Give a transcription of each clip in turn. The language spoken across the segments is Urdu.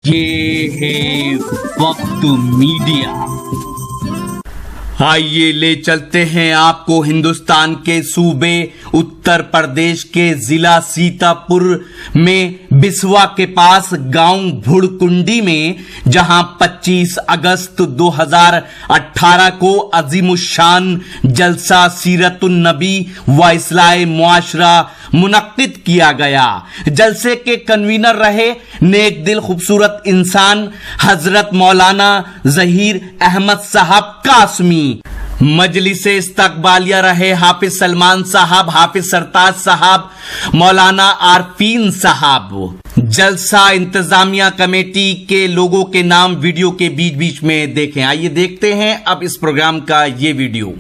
یہ ہے وقت میڈیا۔ آئیے لے چلتے ہیں آپ کو ہندوستان کے صوبے اتر پردیش کے ضلع سیتا پور میں بسوا کے پاس گاؤں بھڑکنڈی میں، جہاں 25 اگست 2018 کو عظیم الشان جلسہ سیرت النبی و اصلاح معاشرہ منعقد کیا گیا۔ جلسے کے کنوینر رہے نیک دل خوبصورت انسان حضرت مولانا ظہیر احمد صاحب قاسمی۔ مجلس استقبالیہ رہے حافظ سلمان صاحب، حافظ سرتاج صاحب، مولانا عارفین صاحب۔ جلسہ انتظامیہ کمیٹی کے لوگوں کے نام ویڈیو کے بیچ بیچ میں دیکھیں۔ آئیے دیکھتے ہیں اب اس پروگرام کا یہ ویڈیو۔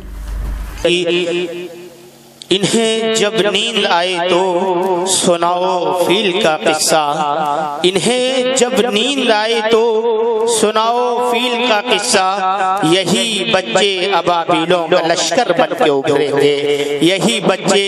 انہیں جب نیند آئے تو سناؤ فیل کا قصہ، انہیں جب نیند آئے تو سناؤ فیل کا قصہ، یہی بچے ابابیلوں کا لشکر بن کے ابھریں گے، یہی بچے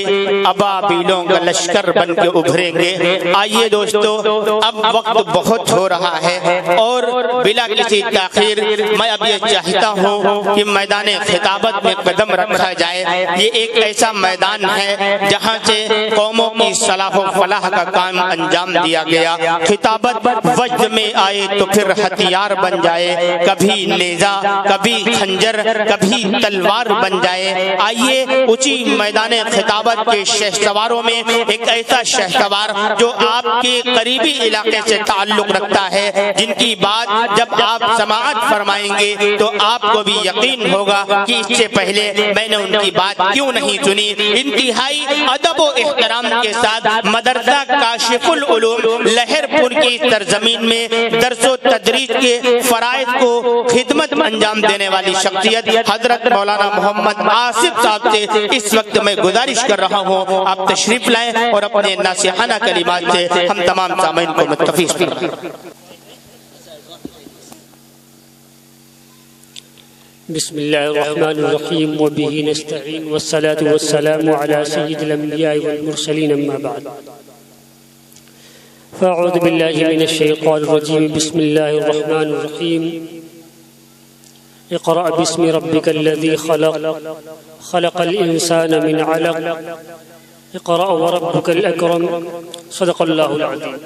ابابیلوں کا لشکر بن کے ابھریں گے۔ آئیے دوستو، اب وقت بہت ہو رہا ہے اور بلا کسی تاخیر میں اب یہ چاہتا ہوں کہ میدان خطابت میں قدم رکھا جائے۔ یہ ایک ایسا میدان ہے جہاں سے قوموں کی صلاح و فلاح کا کام انجام دیا گیا۔ خطابت وجد میں آئے تو پھر ہتھیار بن جائے، کبھی نیزہ، کبھی خنجر، کبھی تلوار بن جائے۔ آئیے اسی میدان خطابت کے شہسواروں میں ایک ایسا شہسوار جو آپ کے قریبی علاقے سے تعلق رکھتا ہے، جن کی بات جب آپ سماعت فرمائیں گے تو آپ کو بھی یقین ہوگا کہ اس سے پہلے میں نے ان کی بات کیوں نہیں سنی۔ انتہائی ادب و احترام کے ساتھ مدرسہ کاشف العلوم لہر پور کی سرزمین میں درس و تدریس کے فرائض کو خدمت انجام دینے والی شخصیت حضرت مولانا محمد آصف صاحب سے اس وقت میں گزارش کر رہا ہوں آپ تشریف لائیں اور اپنے ناصحانہ کلمات سے ہم تمام سامعین کو متفق کریں۔ بسم اللہ الرحمن الرحیم وبہ نستعین والصلاة والسلام علی سید الانبیاء والمرسلین اما بعد فاعوذ باللہ من الشیطان الرجیم بسم اللہ الرحمن الرحیم اقرأ باسم ربک الذی خلق خلق الانسان من علق اقرأ وربک الاکرم صدق اللہ العظیم۔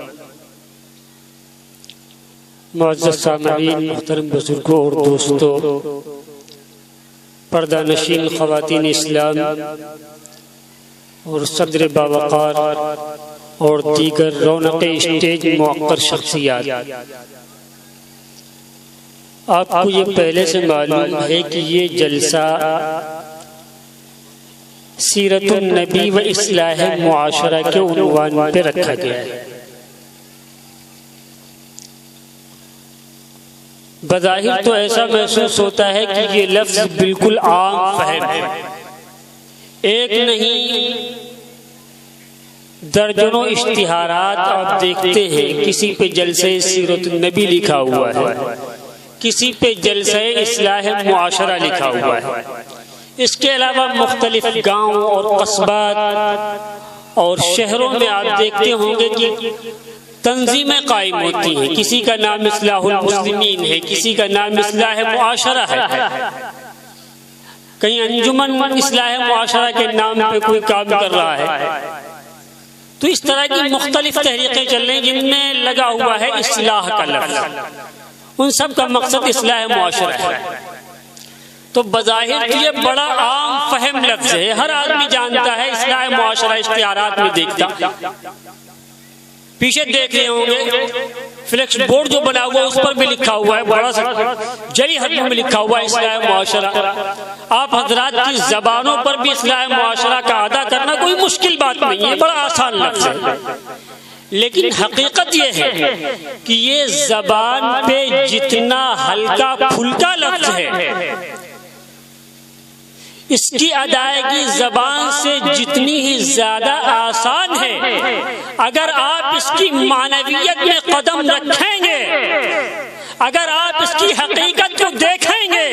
معزز سامعین، محترم بزرگوں اور دوستوں، پردہ نشین خواتین اسلام اور صدر باوقار اور دیگر رونق اسٹیج موقر شخصیات، آپ کو یہ پہلے سے معلوم ہے کہ یہ جلسہ سیرت النبی و اصلاح معاشرہ کے عنوان پہ رکھا گیا ہے۔ بظاہر تو ایسا محسوس ہوتا ہے کہ یہ لفظ بالکل عام فہم ہے، ایک نہیں درجنوں اشتہارات آپ دیکھتے ہیں، کسی پہ جلسہ سیرت النبی لکھا ہوا ہے، کسی پہ جلسہ اصلاح معاشرہ لکھا ہوا ہے۔ اس کے علاوہ مختلف گاؤں اور قصبات اور شہروں میں آپ دیکھتے ہوں گے کہ تنظیمیں قائم ہوتی ہیں، کسی کا نام اصلاح المسلمین ہے، کسی کا نام اصلاح معاشرہ ہے، کہیں انجمن اصلاح معاشرہ کے نام پہ کوئی کام کر رہا ہے۔ تو اس طرح کی مختلف تحریکیں چل رہی ہیں جن میں لگا ہوا ہے اصلاح کا لفظ، ان سب کا مقصد اصلاح معاشرہ ہے۔ تو بظاہر یہ بڑا عام فہم لفظ ہے، ہر آدمی جانتا ہے، اصلاح معاشرہ اشتہارات میں دیکھتا۔ پیچھے دیکھ رہے ہوں گے فلیکس بورڈ جو بنا ہوا اس پر بھی لکھا ہوا ہے، بڑا سا جلی حرفوں میں لکھا ہوا ہے اصلاح معاشرہ۔ آپ حضرات کی زبانوں پر بھی اصلاح معاشرہ کا ادا کرنا کوئی مشکل بات نہیں ہے، بڑا آسان لفظ ہے، لیکن حقیقت یہ ہے کہ یہ زبان پہ جتنا ہلکا پھلکا لفظ ہے، اس کی ادائیگی زبان سے جتنی ہی زیادہ آسان ہے، اگر آپ اس کی معنویت میں قدم رکھیں گے، اگر آپ اس کی حقیقت کو دیکھیں گے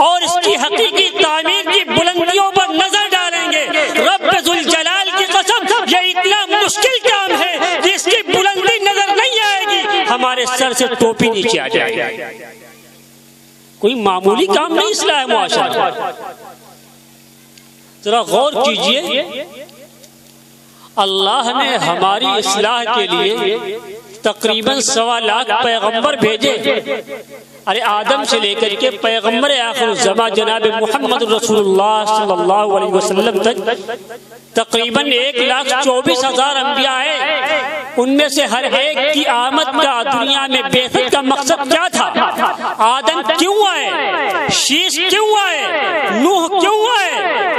اور اس کی حقیقی تعمیر کی بلندیوں پر نظر ڈالیں گے، رب ذوالجلال کی قسم یہ اتنا مشکل کام ہے کہ اس کی بلندی نظر نہیں آئے گی، ہمارے سر سے ٹوپی نیچے آ جائے. کوئی معمولی کام نہیں اصلاح معاشرہ. ذرا غور کیجئے، اللہ نے ہماری اصلاح کے لیے تقریباً 1.25 لاکھ پیغمبر بھیجے. ارے آدم سے لے کر کے پیغمبر آخر الزمان جناب محمد رسول اللہ صلی اللہ علیہ وسلم تک تقریباً 1,24,000 انبیاء آئے. ان میں سے ہر ایک کی آمد کا دنیا میں بعثت کا مقصد کیا تھا؟ آدم کیوں آئے؟ شیش کیوں آئے؟ نوح کیوں آئے؟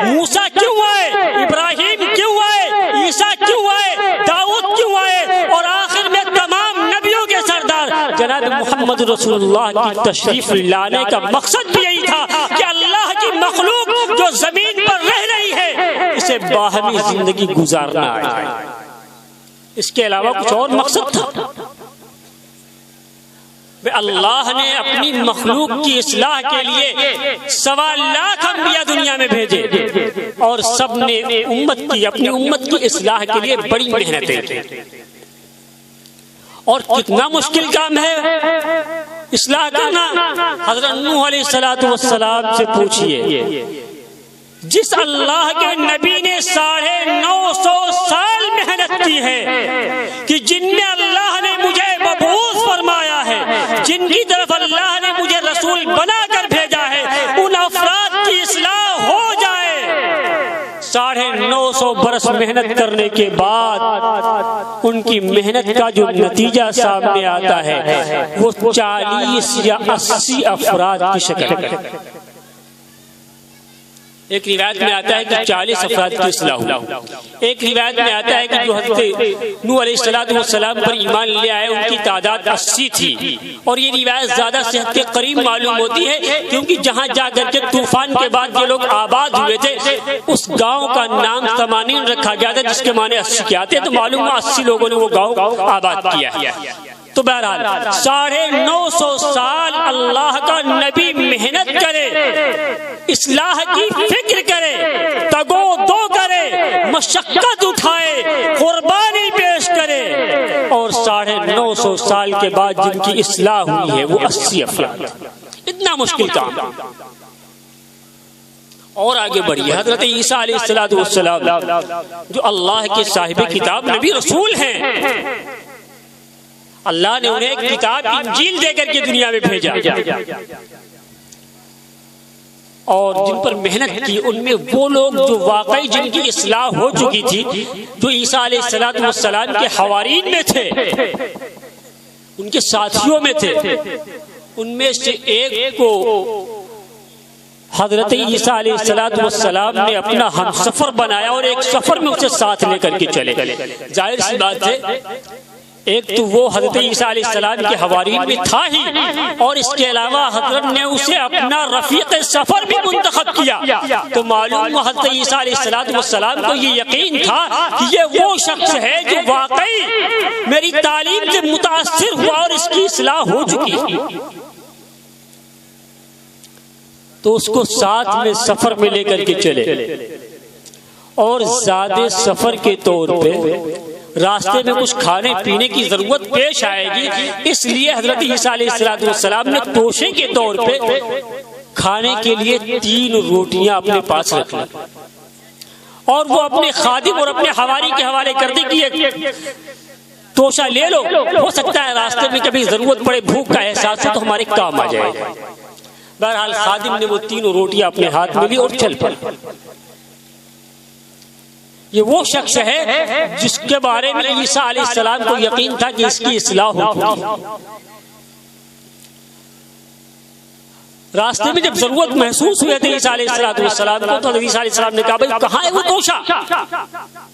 موسیٰ کیوں آئے؟ ابراہیم کیوں آئے؟ عیسیٰ کیوں آئے؟ داؤد کیوں آئے؟ اور آخر میں تمام نبیوں کے سردار جناب محمد رسول اللہ کی تشریف لانے کا مقصد بھی یہی تھا کہ اللہ کی مخلوق جو زمین پر رہ رہی ہے اسے باہمی زندگی گزارنا ہے. اس کے علاوہ کچھ اور مقصد تھا؟ اللہ نے اپنی مخلوق کی اصلاح کے لیے 1.25 لاکھ انبیاء دنیا میں بھیجے اور سب نے اپنی امت کی اصلاح کے لیے بڑی محنتیں کی. اور کتنا مشکل کام ہے اصلاح کرنا. حضرت نوح علیہ السلام سے پوچھئے، جس اللہ کے نبی نے 950 سال محنت کی ہے، کہ جن میں اللہ نے مجھے مبعوث فرمایا ہے، جن کی طرف اللہ نے مجھے رسول بنا کر بھیجا ہے، ان افراد کی اصلاح ہو جائے. 950 برس محنت کرنے کے بعد ان کی محنت کا جو نتیجہ سامنے آتا ہے وہ 40 یا 80 افراد کی شکل ہے. ایک روایت میں آتا ہے کہ 40 افراد کی اصلاح ہوئی. ایک روایت میں آتا ہے کہ جو حضرت نوح علیہ السلام پر ایمان لے آئے ان کی تعداد 80 تھی. اور یہ روایت زیادہ صحت کے قریب معلوم ہوتی ہے کیونکہ جہاں جا کر کے طوفان کے بعد یہ لوگ آباد ہوئے تھے اس گاؤں کا نام سمانین رکھا گیا تھا جس کے معنی 80 کے آتے. تو معلوم ہوا 80 لوگوں نے وہ گاؤں آباد کیا ہے. تو بہرحال 950 سال اللہ کا نبی محنت کرے، اصلاح کی فکر کرے، تگو دو کرے، مشقت اٹھائے، قربانی پیش کرے، اور 950 سال کے بعد جن کی اصلاح ہوئی ہے وہ 80 افراد. اتنا مشکل کام. اور آگے بڑھیے. حضرت عیسیٰ علیہ السلام جو اللہ کے صاحب کتاب نبی رسول ہیں، اللہ نے انہیں ایک کتاب انجیل دے کر کے دنیا میں بھیجا اور جن پر محنت کی ان میں وہ لوگ جو واقعی جن کی اصلاح ہو چکی تھی، جو عیسیٰ علیہ السلام کے حوارین میں تھے، ان کے ساتھیوں میں تھے. ان میں سے ایک کو حضرت عیسیٰ علیہ السلام نے اپنا ہم سفر بنایا اور ایک سفر میں اسے ساتھ لے کر کے چلے. ظاہر سی بات ہے ایک تو وہ حضرت عیسیٰ علیہ السلام کے حوارین میں تھا ہی، اور اس کے علاوہ حضرت نے اسے اپنا رفیق سفر بھی منتخب کیا. تو معلوم حضرت عیسیٰ علیہ السلام کو یہ یقین تھا کہ یہ وہ شخص ہے جو واقعی میری تعلیم سے متاثر ہوا اور اس کی اصلاح ہو چکی ہے. تو اس کو ساتھ میں سفر میں لے کر کے چلے اور زیادہ سفر کے طور پہ راستے میں کچھ کھانے پینے کی ضرورت پیش آئے گی، اس لیے حضرت عیسیٰ علیہ السلام نے توشے کے طور پہ کھانے کے لیے 3 روٹیاں اپنے پاس رکھ لی اور وہ اپنے خادم اور اپنے حواری کے حوالے کر دی کہ ایک توشہ لے لو، ہو سکتا ہے راستے میں کبھی ضرورت پڑے، بھوک کا احساس ہو تو ہمارے کام آ جائے گا. بہرحال خادم نے وہ 3 روٹیاں اپنے ہاتھ میں لی اور چل پڑا. یہ وہ شخص ہے جس کے بارے میں عیسیٰ علیہ السلام کو یقین تھا کہ اس کی اصلاح ہوگی. راستے میں جب ضرورت محسوس ہوئی تھی عیسیٰ علیہ السلام کو، تو عیسیٰ علیہ السلام نے کہا بھائی کہاں ہے وہ توشہ،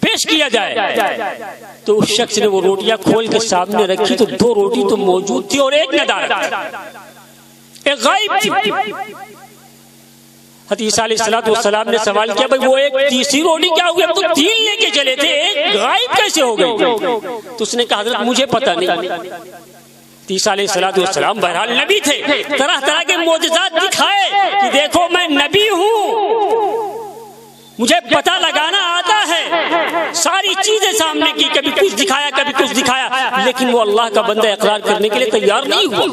پیش کیا جائے. تو اس شخص نے وہ روٹیاں کھول کے سامنے رکھی تو 2 روٹی تو موجود تھی اور ایک ندارت تھی، ایک غائب تھی. حضرت عیسیٰ علیہ السلام نے سوال کیا بھائی وہ ایک تیسری روٹی کیا ہوئی؟ ہم تو 3 لے کے چلے تھے، ایک غائب کیسے ہو گئی؟ تو اس نے کہا حضرت مجھے پتہ نہیں. عیسیٰ علیہ السلام بہرحال نبی تھے، طرح طرح کے معجزات دکھائے کہ دیکھو میں نبی ہوں. مجھے پتہ لگانا آتا ہے، ساری چیزیں سامنے کی، کبھی کچھ دکھایا کبھی کچھ دکھایا، لیکن وہ اللہ کا بندہ اقرار کرنے کے لیے تیار نہیں ہوا۔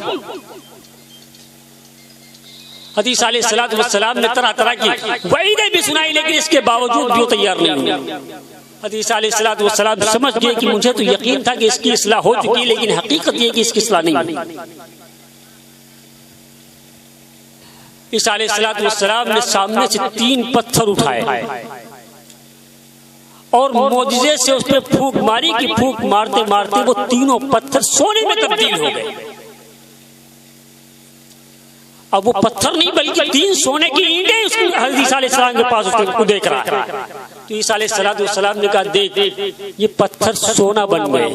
حدیث علیہ الصلوۃ والسلام نے طرح طرح کی وعیدیں بھی سنائی، لیکن اس کے باوجود بھی وہ تیار نہیں ہوئے۔ حدیث علیہ الصلوۃ والسلام سمجھ گئے کہ مجھے تو یقین تھا کہ اس کی اصلاح ہو چکی ہے، لیکن حقیقت یہ کہ اس کی اصلاح نہیں ہوئی۔ اس علیہ الصلوۃ والسلام نے سامنے سے 3 پتھر اٹھائے اور معجزے سے اس پہ پھونک ماری کہ پھونک مارتے مارتے وہ تینوں پتھر سونے میں تبدیل ہو گئے۔ اب وہ پتھر نہیں بلکہ 3 سونے کی اینٹیں اس کو حضرت علیہ السلام کے پاس اس کو دیکھ رہا ہے۔ تو عیسیٰ علیہ السلام نے کہا دیکھ یہ پتھر سونا بن گئے،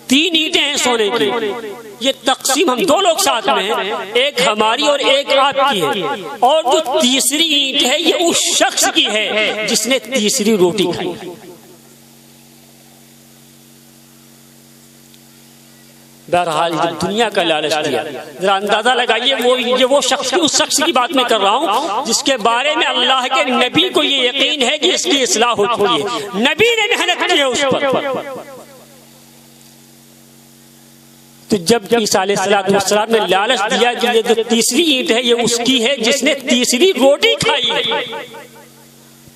3 اینٹیں ہیں سونے کی، یہ تقسیم ہم 2 لوگ ساتھ میں ہیں، ایک ہماری اور ایک آپ کی ہے، اور جو تیسری اینٹ ہے یہ اس شخص کی ہے جس نے تیسری روٹی کھائی۔ بہرحال دنیا کا لالچ دیا، ذرا اندازہ لگائیے وہ شخص اس شخص کی بات میں کر رہا ہوں جس کے بارے میں اللہ کے نبی کو یہ یقین ہے کہ اس کی اصلاح ہو چکی ہے، نبی نے محنت کی ہے اس پر۔ تو جب عیسیٰ علیہ السلام نے لالچ دیا کہ یہ جو تیسری اینٹ ہے یہ اس کی ہے جس نے تیسری روٹی کھائی ہے،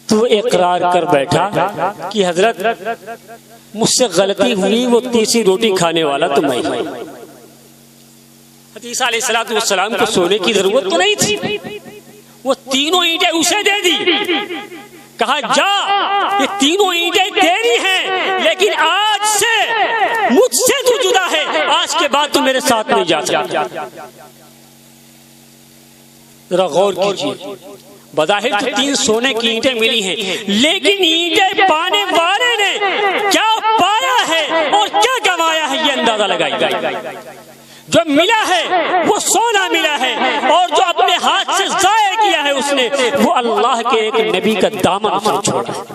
تو اقرار کر بیٹھا کہ حضرت مجھ سے غلطی ہوئی، وہ تیسری روٹی کھانے والا تو میں ہی۔ عیسیٰ علیہ السلام کو سونے کی ضرورت تو نہیں تھی، وہ 3 اینٹیں اسے دے دی، کہا جا یہ 3 اینٹیں تیری ہیں، لیکن آج سے مجھ سے تو جدا ہے، آج کے بعد تو میرے ساتھ نہیں جا سکتا۔ ذرا غور کیجیے، بظاہر تو 3 سونے کی اینٹیں ملی ہیں، لیکن اینٹیں پانے والے نے کیا پایا ہے اور کیا گنوایا ہے یہ اندازہ لگائیے۔ جو ملا ہے وہ سونا ملا ہے، اور جو اپنے ہاتھ سے ضائع کیا ہے اس نے وہ اللہ کے ایک نبی کا دامن اس نے چھوڑا۔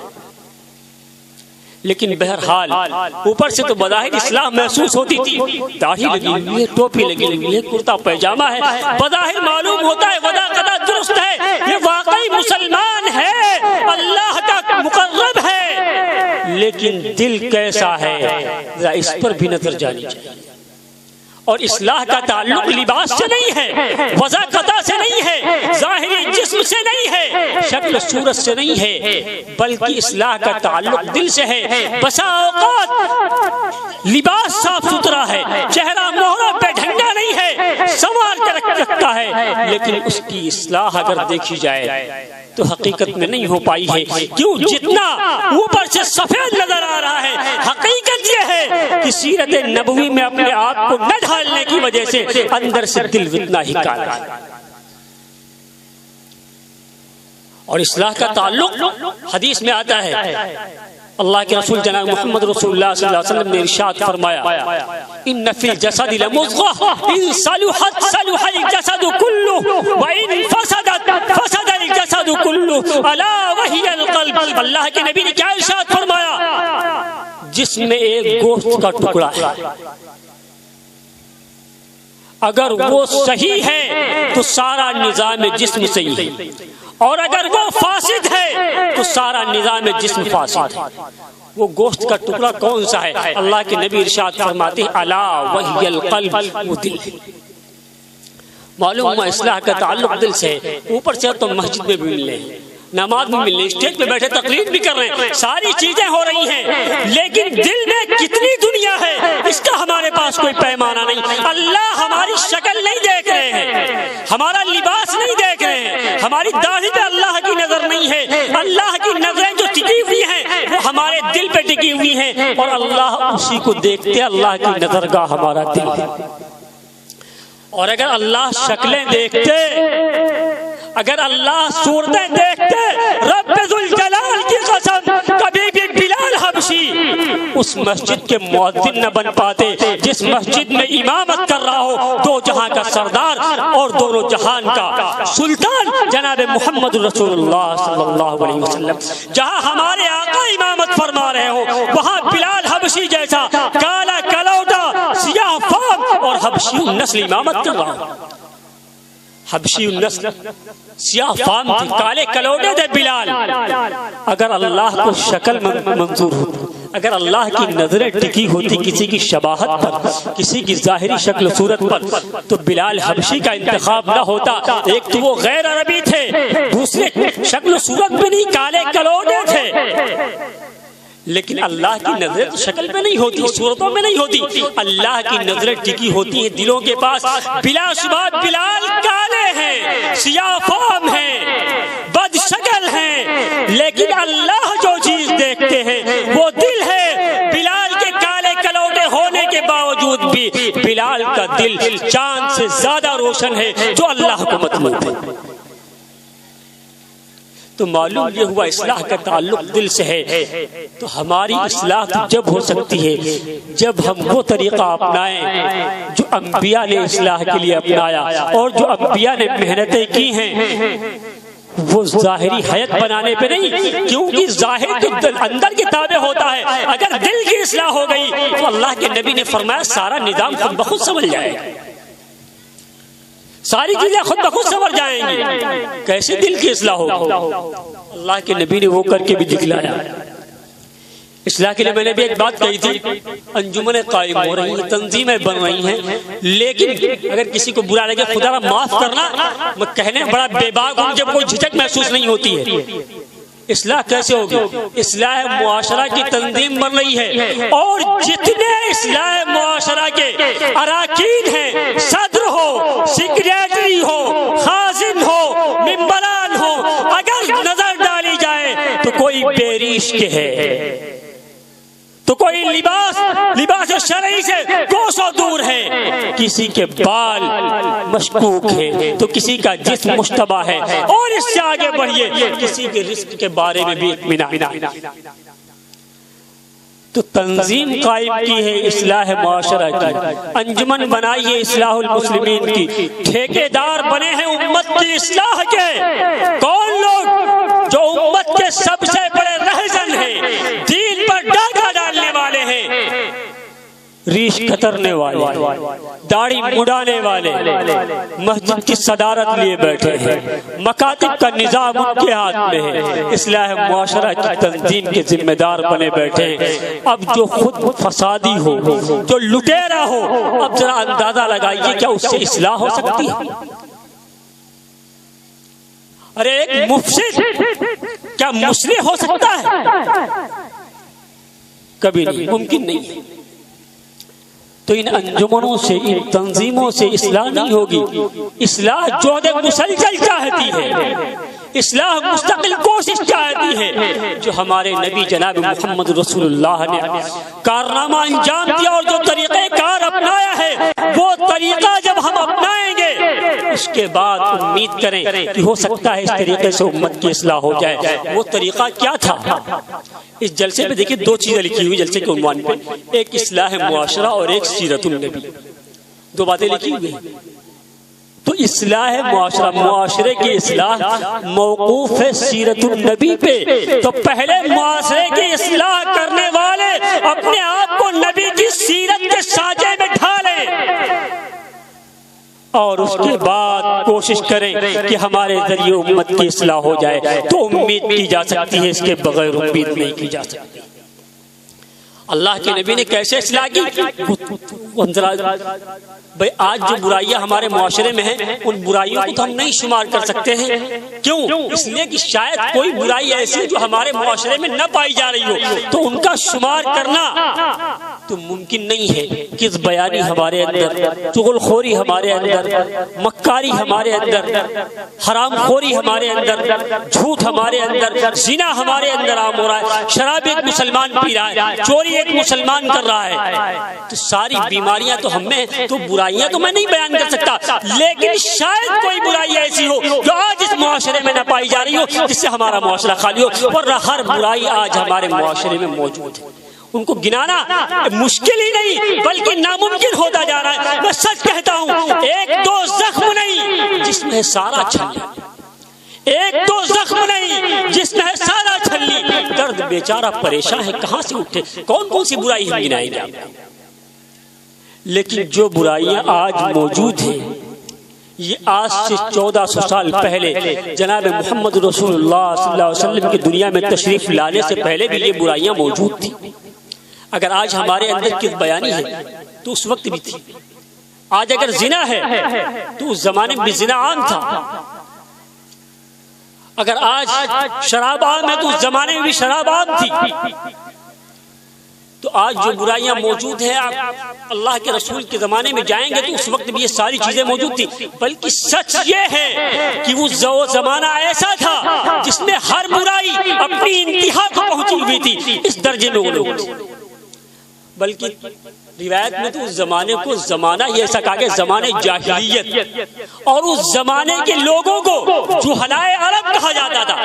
لیکن بہرحال اوپر سے تو بظاہر اصلاح محسوس ہوتی تھی، داڑھی لگی ہوئی ہے، ٹوپی لگی ہوئی ہے، کرتا پیجامہ ہے، بظاہر معلوم ہوتا ہے وضع قضا درست ہے، یہ واقعی مسلمان ہے، اللہ کا مقرب ہے، لیکن دل کیسا ہے ذرا اس پر بھی نظر جانی چاہیے۔ اور اصلاح کا تعلق لباس سے نہیں ہے، وضع قضا سے نہیں ہے، ظاہری جسم سے نہیں ہے، شکل صورت سے نہیں ہے، بلکہ اصلاح کا تعلق دل سے ہے۔ بسا اوقات لباس صاف ستھرا ہے، چہرہ مہروں پہ ڈھنگا نہیں ہے، سنوار کے رکھتا ہے، لیکن اس کی اصلاح اگر دیکھی جائے تو حقیقت میں نہیں ہو پائی ہے۔ کیوں؟ جتنا اوپر سے سفید نظر آ رہا ہے، حقیقت یہ ہے کہ سیرت نبوی میں اپنے آپ کو نہ ڈھالنے کی وجہ سے اندر سے دل اتنا ہی کالا ہے۔ اور اصلاح کا تعلق حدیث میں آتا ہے، اللہ کے رسول جناب محمد رسول اللہ صلی اللہ علیہ وسلم نے ارشاد فرمایا ان فی الجسد لمضغہ ان صلحت صلح الجسد کلہ وان فسدت فسد الجسد کلہ الا وہی القلب۔ اللہ کے نبی نے کیا ارشاد فرمایا؟ جسم میں ایک گوشت کا ٹکڑا ہے، اگر وہ صحیح ہے تو سارا نظام جسم صحیح ہے، اور اگر وہ فاسد ہے تو سارا نظام جسم فاسد ہے۔ وہ گوشت کا ٹکڑا کون سا ہے؟ اللہ کے نبی ارشاد فرماتے ہیں الا وہی القلب، وہ دل ہے۔ معلوم ہوا اصلاح کا تعلق دل سے ہے۔ اوپر سے تو مسجد میں بھی ملنے ہیں، نماز میں ملنے، اسٹیج پہ بیٹھے تقریر بھی کر رہے ہیں، ساری چیزیں ہو رہی ہیں، لیکن دل میں کتنی دنیا ہے اس کا ہمارے پاس کوئی پیمانہ نہیں۔ اللہ ہماری شکل نہیں دیکھ رہے ہیں، ہمارا لباس نہیں دیکھ رہے ہیں، ہماری داڑھی پہ اللہ کی نظر نہیں ہے، اللہ کی نظریں جو ٹکی ہوئی ہیں وہ ہمارے دل پہ ٹکی ہوئی ہیں، اور اللہ اسی کو دیکھتے، اللہ کی نظرگاہ ہمارا دل ہے۔ اور اگر اللہ شکلیں دیکھتے، اگر اللہ صورتیں دیکھتے، رب ذوالجلال کی قسم کبھی بھی بلال حبشی اس مسجد کے مؤذن نہ بن پاتے جس مسجد میں امامت کر رہا ہو دو جہاں کا سردار اور دونوں جہان کا سلطان جناب محمد رسول اللہ صلی اللہ علیہ وسلم۔ جہاں ہمارے آقا امامت فرما رہے ہو وہاں بلال حبشی جیسا کالا کلوٹا سیاہ فام اور حبشی نسل امامت کر رہا ہو۔ حبشی النسل، سیاہ فام تھے، کالے کلوٹے تھے بلال. اگر اللہ کو شکل منظور ہوتی، اگر اللہ کی نظریں ٹکی ہوتی کسی کی شباہت پر، کسی کی ظاہری شکل و صورت پر، تو بلال حبشی کا انتخاب نہ ہوتا. ایک تو وہ غیر عربی تھے، دوسرے شکل و صورت میں نہیں، کالے کلوٹے تھے. لیکن اللہ کی نظریں شکل میں نہیں ہوتی، صورتوں میں نہیں ہوتی، اللہ کی نظریں ٹکی ہوتی ہیں دلوں کے پاس. بلا شبہ بلال کالے ہیں، سیاہ فام ہیں، بد شکل ہیں، لیکن اللہ جو چیز دیکھتے ہیں وہ دل ہے. بلال کے کالے کلوٹے ہونے کے باوجود بھی بلال کا دل چاند سے زیادہ روشن ہے جو اللہ کو مطلوب ہے. تو معلوم یہ ہوا اصلاح کا تعلق دل سے ہے. تو ہماری اصلاح جب ہو سکتی ہے جب ہم وہ طریقہ اپنائیں جو انبیاء نے اصلاح کے لیے اپنایا، اور جو انبیاء نے محنتیں کی ہیں وہ ظاہری حیت بنانے پہ نہیں، کیونکہ ظاہر تو اندر کے تابع ہوتا ہے. اگر دل کی اصلاح ہو گئی تو اللہ کے نبی نے فرمایا سارا نظام خود بخود سنبھل جائے گا، ساری چیزیں خود بخود سنور جائیں گی. کیسے دل کی اصلاح ہوگی؟ اللہ کے نبی نے وہ کر کے بھی دکھلایا. اصلاح کے لیے میں نے بھی ایک بات کہی تھی، انجمنیں قائم ہو رہی ہیں، تنظیمیں بن رہی ہیں، لیکن اگر کسی کو برا لگے خدا را معاف کرنا، میں کہنے بڑا بے باک ہوں جب کوئی جھجک محسوس نہیں ہوتی ہے. اصلاح کیسے ہوگی؟ اصلاح معاشرہ کی تنظیم بن رہی ہے، اور جتنے اصلاح معاشرہ کے اراکین ہیں، صدر ہو، سیکریٹری ہو، خازن ہو، ممبران ہو، اگر نظر ڈالی جائے تو کوئی بیریش کے ہے، تو کوئی لباس شرعی سے کوسوں دور ہے، کسی کے بال مشکوک ہیں تو کسی کا جسم مشتبہ ہے، اور اس سے آگے بڑھیے کسی کے رزق کے بارے میں بھی اطمینان. تو تنظیم قائم کی ہے اصلاح معاشرہ کی، انجمن بنائی ہے اصلاح المسلمین کی، ٹھیکیدار بنے ہیں امت کی اصلاح کے. کون لوگ؟ جو امت کے سب سے بڑے رہزن ہیں، دین پر ڈاکہ ڈالنے والے ہیں، ریش کترنے والے، داڑھی مڈانے والے، مسجد کی صدارت لیے بیٹھے ہیں، مکاتب کا نظام ان کے ہاتھ میں ہے، اصلاح معاشرہ کی تنظیم کے ذمہ دار بنے بیٹھے ہیں. اب جو خود فسادی ہو، جو لٹیرا ہو، اب ذرا اندازہ لگائیے کیا اس سے اصلاح ہو سکتی ہے؟ ارے ایک مفسد کیا مصلح ہو سکتا ہے؟ کبھی نہیں، ممکن نہیں ہے. تو ان انجمنوں سے، ان تنظیموں سے اصلاح نہیں ہوگی. اصلاح جہد مسلسل چاہتی ہے، اصلاح مستقل کوشش چاہتی ہے. جو ہمارے نبی جناب محمد رسول اللہ نے کارنامہ انجام دیا اور جو طریقہ کار اپنایا ہے، وہ طریقہ جب ہم اپنائیں گے اس کے بعد امید کریں کہ ہو سکتا ہے اس طریقے سے امت کی اصلاح ہو جائے. وہ طریقہ کیا تھا؟ اس جلسے میں دیکھیں دو چیزیں لکھی ہوئی جلسے کے عنوان پہ، ایک اصلاح معاشرہ اور ایک سیرت النبی. دو باتیں لکھی ہوئی. تو اصلاح معاشرہ، معاشرے کی اصلاح موقوف ہے سیرت النبی پہ. تو پہلے معاشرے کی اصلاح کرنے والے اپنے آپ کو نبی کی سیرت کے سانچے میں ڈھالیں، اور اس کے بعد کوشش کریں کہ ہمارے ذریعے امت کی اصلاح ہو جائے. تو امید کی جا سکتی ہے، اس کے بغیر امید نہیں کی جا سکتی. اللہ کے نبی نے کیسے اصلاح کی؟ بھئی آج جو برائیاں ہمارے معاشرے میں ہیں، ان برائیوں کو تو ہم نہیں شمار کر سکتے ہیں. کیوں؟ اس لیے کہ شاید کوئی برائی ایسی جو ہمارے معاشرے میں نہ پائی جا رہی ہو، تو ان کا شمار کرنا تو ممکن نہیں ہے. کس بیانی ہمارے اندر، چغل خوری ہمارے اندر، مکاری ہمارے اندر، حرام خوری ہمارے اندر، جھوٹ ہمارے اندر، زنا ہمارے اندر عام ہو رہا ہے، شراب ایک مسلمان پی رہا ہے، چوری ایک مسلمان کر رہا ہے. تو ساری بیماریاں تو ہم میں، تو برائیاں تو میں نہیں بیان کر سکتا، لیکن شاید کوئی برائی ایسی ہو جو آج اس معاشرے میں نہ پائی جا رہی ہو، جس سے ہمارا معاشرہ خالی ہو. اور ہر برائی آج ہمارے معاشرے میں موجود ہے، ان کو گنانا مشکل ہی نہیں بلکہ ناممکن ہوتا جا رہا ہے. میں سچ کہتا ہوں، ایک دو زخم نہیں جس میں سارا چھلنی، ایک دو زخم نہیں جس میں سارا چھلنی. درد بیچارہ پریشان ہے، کہاں سے اٹھے، کون کون سی برائی ہم گنائیں گے. لیکن جو برائیاں آج موجود ہیں، یہ آج سے 1400 سال پہلے جناب محمد رسول اللہ صلی اللہ علیہ وسلم کی دنیا میں تشریف لانے سے پہلے بھی یہ برائیاں موجود تھیں. اگر آج ہمارے اندر کذب بیانی ہے تو اس وقت بھی تھی. آج اگر زنا ہے تو اس زمانے میں بھی زنا عام تھا. اگر آج شراب عام ہے تو اس زمانے میں بھی شراب عام تھی. تو آج جو برائیاں موجود ہیں آپ اللہ کے رسول کے زمانے میں جائیں گے تو اس وقت بھی یہ ساری چیزیں موجود تھی. بلکہ سچ یہ ہے کہ وہ زمانہ ایسا تھا جس میں ہر برائی اپنی انتہا کو پہنچی ہوئی تھی. اس درجے میں وہ لوگ تھے. بلکہ روایت میں تو اس زمانے کو زمانہ یہ ایسا کہا کہ زمانے جاہلیت, اور اس زمانے کے لوگوں کو جہلائے عرب کہا جاتا تھا.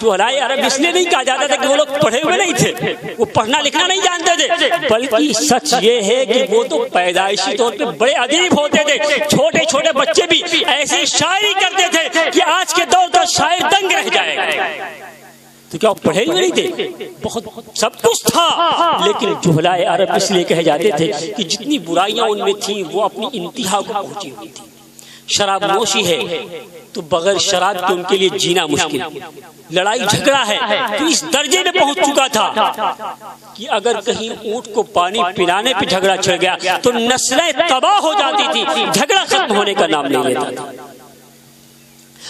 جہلائے عرب اس لیے نہیں کہا جاتا تھا کہ وہ لوگ پڑھے ہوئے نہیں تھے, وہ پڑھنا لکھنا نہیں جانتے تھے, بلکہ سچ یہ ہے کہ وہ تو پیدائشی طور پہ بڑے ادیب ہوتے تھے. چھوٹے چھوٹے بچے بھی ایسی شاعری کرتے تھے کہ آج کے دور کا شاعر دنگ رہ جائے گا. تو کیا پڑھے ہوئے نہیں تھے؟ بہت سب کچھ تھا, لیکن جہلائے عرب اس لیے کہے جاتے تھے کہ جتنی برائیاں ان میں تھیں وہ اپنی انتہا کو پہنچی ہوئی تھی. شراب نوشی ہے تو بغیر شراب کے ان کے لیے جینا مشکل. لڑائی جھگڑا ہے تو اس درجے میں پہنچ چکا تھا کہ اگر کہیں اونٹ کو پانی پلانے پہ جھگڑا چھڑ گیا تو نسلیں تباہ ہو جاتی تھی. جھگڑا ختم ہونے کا نام نہیں لیتا تھا.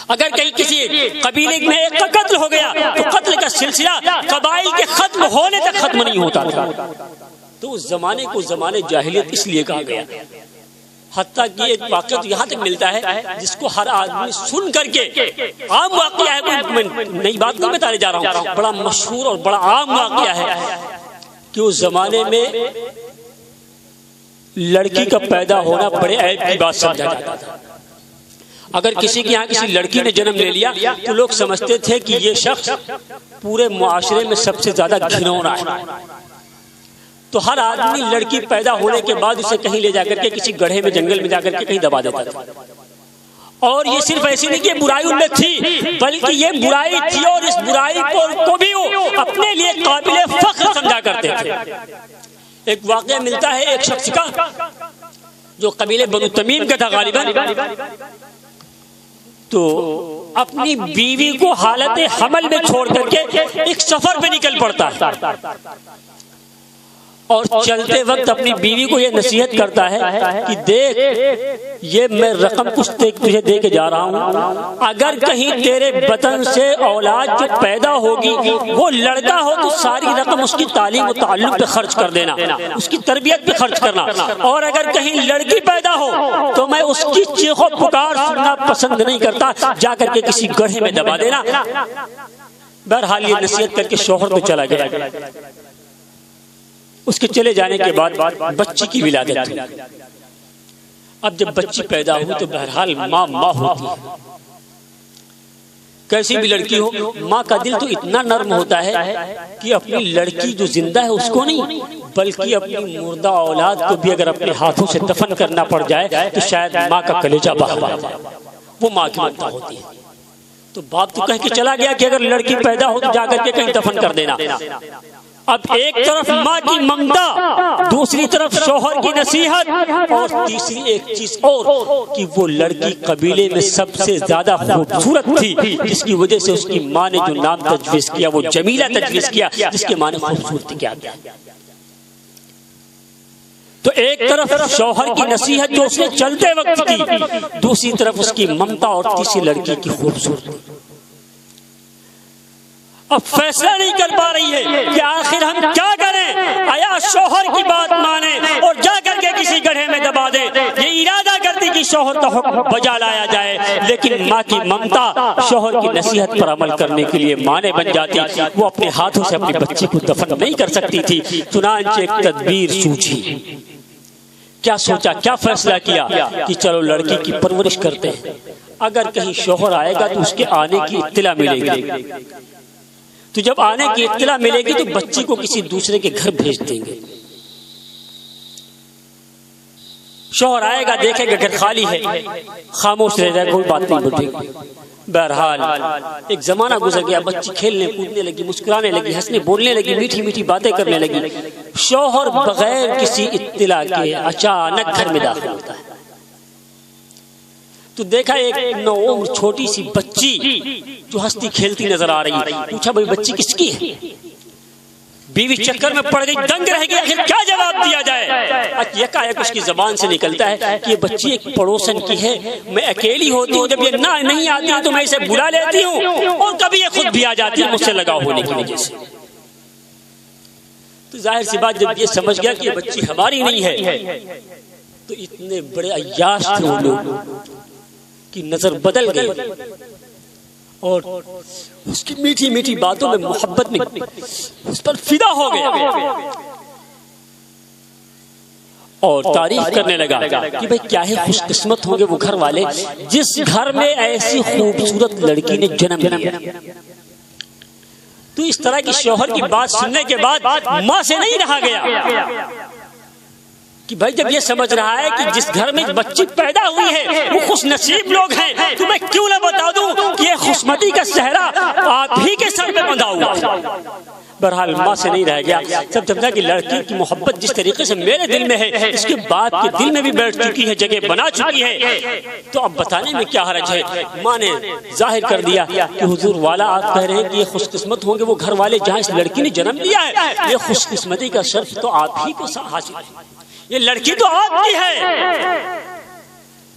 اگر کہیں کسی قبیلے میں ایک کا قتل ہو گیا تو قتل کا سلسلہ قبائل کے ختم ہونے تک ختم نہیں ہوتا تھا. تو اس زمانے کو زمانے جاہلیت اس لیے کہا گیا. حتیٰ کہ ایک واقعہ تو یہاں تک ملتا ہے جس کو ہر آدمی سن کر کے, عام واقعہ ہے, کوئی نئی بات نہیں بتانے جا رہا ہوں, بڑا مشہور اور بڑا عام واقعہ ہے کہ اس زمانے میں لڑکی کا پیدا ہونا بڑے عیب کی بات سمجھا جاتا تھا. اگر کسی کے یہاں کسی لڑکی نے جنم لے لیا تو لوگ سمجھتے تھے کہ یہ شخص پورے معاشرے میں سب سے زیادہ گھنونا ہے. تو ہر آدمی لڑکی پیدا ہونے کے بعد اسے کہیں لے جا کر کے کسی گڑھے میں جنگل میں جا کر کے کہیں دبا دیتا تھا. اور یہ صرف ایسی نہیں کہ برائی ان میں تھی, بلکہ یہ برائی تھی اور اس برائی کو بھی وہ اپنے لیے قابل فخر سمجھا کرتے تھے. ایک واقعہ ملتا ہے ایک شخص کا جو قبیلے بنو تمیم کا تھا غالباً. تو اپنی بیوی کو حالت حمل میں چھوڑ کر کے ایک سفر پہ نکل پڑتا ہے اور چلتے وقت اپنی بیوی کو یہ نصیحت کرتا ہے کہ دیکھ یہ میں رقم کچھ تجھے دے کے جا رہا ہوں, اگر کہیں تیرے بطن سے اولاد جو پیدا ہوگی وہ لڑکا ہو تو ساری رقم اس کی تعلیم و تعلم پہ خرچ کر دینا, اس کی تربیت پہ خرچ کرنا, اور اگر کہیں لڑکی پیدا ہو تو میں اس کی چیخ و پکار سننا پسند نہیں کرتا, جا کر کے کسی گڑھے میں دبا دینا. بہرحال یہ نصیحت کر کے شوہر تو چلا گیا. اس کے چلے جانے کے بعد بچی کی ولادت ہوئی. اب جب بچی پیدا ہوئی تو بہرحال ماں ہوتی ہے. کیسی بھی لڑکی ہو, ماں کا دل تو اتنا نرم ہوتا ہے کہ اپنی لڑکی جو زندہ ہے اس کو نہیں بلکہ اپنی مردہ اولاد کو بھی اگر اپنے ہاتھوں سے دفن کرنا پڑ جائے تو شاید ماں کا کلیجہ باہر آ جائے. وہ ماں کی ممتا ہوتی ہے. تو باپ تو کہہ کے چلا گیا کہ اگر لڑکی پیدا ہو تو جا کر کے کہیں دفن کر دینا. اب ایک طرف ماں کی ممتا, دوسری طرف شوہر کی نصیحت, اور تیسری ایک چیز اور کہ وہ لڑکی قبیلے میں سب سے زیادہ خوبصورت تھی جس کی وجہ سے اس کی ماں نے جو نام تجویز کیا وہ جمیلہ تجویز کیا جس کے معنی خوبصورتی کیا گیا. تو ایک طرف شوہر کی نصیحت جو اس نے چلتے وقت کی, دوسری طرف اس کی ممتا, اور تیسری لڑکی کی خوبصورتی. اب فیصلہ نہیں کر پا رہی ہے کہ آخر ہم کیا کریں, آیا شوہر کی بات مانے اور جا کر کے کسی گڑھے میں دبا دے. یہ ارادہ کرتی کہ شوہر کا حکم بجا لایا جائے, لیکن ماں کی ممتا شوہر کی نصیحت پر عمل کرنے کے لیے مانے بن جاتی. وہ اپنے ہاتھوں سے اپنی بچی کو دفن نہیں کر سکتی تھی. چنانچہ ایک تدبیر سوچی. کیا سوچا, کیا فیصلہ کیا کہ چلو لڑکی کی پرورش کرتے ہیں, اگر کہیں شوہر آئے گا تو اس کے آنے کی اطلاع ملے گی. تو جب آنے کی اطلاع ملے گی تو بچی کو کسی دوسرے کے گھر بھیج دیں گے. شوہر آئے گا, دیکھے گا گھر خالی ہے, خاموش رہ جائے, کوئی بات نہیں بولے گی. بہرحال ایک زمانہ گزر گیا, بچی کھیلنے کودنے لگی, مسکرانے لگی, ہنسنے بولنے لگی, میٹھی میٹھی باتیں کرنے لگی. شوہر بغیر کسی اطلاع کے اچانک گھر میں داخل ہوتا ہے. تو دیکھا ایک نوعمر چھوٹی سی بچی جو ہنستی کھیلتی نظر آ رہی. پوچھا بھائی بچی کس کی ہے؟ بیوی چکر میں پڑ گئی، دنگ رہ گئی، آخر کیا جواب دیا جائے؟ یکایک اس کی زبان سے نکلتا ہے کہ یہ بچی ایک پڑوسن کی ہے، میں اکیلی ہوتی ہوں، جب یہ نہیں آتی ہوں تو میں اسے بلا لیتی ہوں، اور کبھی یہ خود بھی آ جاتی ہے مجھ سے لگاؤ ہونے کی وجہ سے. تو ظاہر سی بات جب یہ سمجھ گیا کہ یہ بچی ہماری نہیں ہے تو اتنے بڑے عیاش تھے وہ لوگ کی نظر بدل گئی، اور اس کی میٹھی میٹھی باتوں میں محبت میں اس پر فدا ہو گیا اور تعریف کرنے لگا کہ بھئی کیا ہے خوش قسمت ہوں گے وہ گھر والے جس گھر میں ایسی خوبصورت لڑکی نے جنم لیا. تو اس طرح کی شوہر کی بات سننے کے بعد ماں سے نہیں رہا گیا کہ بھائی جب یہ سمجھ رہا ہے کہ جس گھر میں بچی پیدا ہوئی ہے وہ خوش نصیب لوگ ہیں تو میں کیوں نہ بتا دوں کہ یہ خوشمتی کا صحرا آپ ہی کے سر پہ بندھا ہوا ہے. بہرحال ماں سے نہیں رہ گیا. جب سمجھا کہ لڑکی کی محبت جس طریقے سے میرے دل میں ہے اس کے باپ کے دل میں بھی بیٹھ چکی ہے، جگہ بنا چکی ہے، تو اب بتانے میں کیا حرج ہے. ماں نے ظاہر کر دیا کہ حضور والا آپ کہہ رہے ہیں کہ یہ خوش قسمت ہوں گے وہ گھر والے جہاں اس لڑکی نے جنم لیا ہے، یہ خوش قسمتی کا شرف تو آپ ہی کو حاصل ہے، یہ لڑکی تو آپ کی ہے.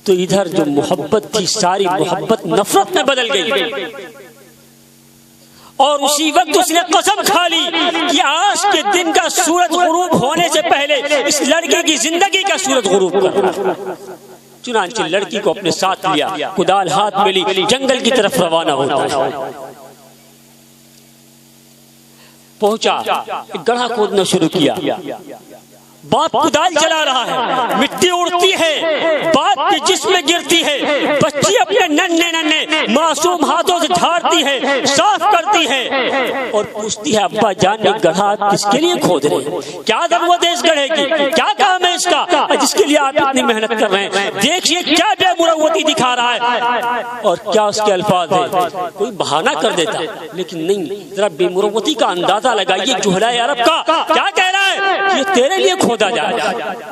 تو ادھر جو محبت تھی ساری محبت نفرت میں بدل گئی، اور اسی وقت اس نے قسم کھا لی کہ آج کے دن کا سورج غروب ہونے سے پہلے اس لڑکی کی زندگی کا سورج غروب کرنا. چنانچہ لڑکی کو اپنے ساتھ لیا، کدال ہاتھ میں لی، جنگل کی طرف روانہ ہوتا ہے. پہنچا، ایک گڑھا کھودنا شروع کیا. باپ کدال چلا رہا ہے، مٹی اڑتی ہے، باپ کے جسم میں گرتی ہے، بچی اپنے ننھے ننھے معصوم ہاتھوں سے جھاڑتی ہے، صاف کرتی ہے اور پوچھتی ہے ابا جان یہ گڑھا آپ کس کے لیے کھود رہے ہیں؟ کیا ضرورت ہے اس گڑھے کی؟ کیا کام ہے اس کا جس کے لیے آپ اتنی محنت کر رہے ہیں؟ دیکھیے کیا بے مروتی دکھا رہا ہے اور کیا اس کے الفاظ ہیں. کوئی بہانہ کر دیتا لیکن نہیں، ذرا بے مروتی کا اندازہ لگائیے. جوہلائے عرب کا کیا کہہ رہا ہے؟ یہ تیرے لیے کھودا جا رہا ہے،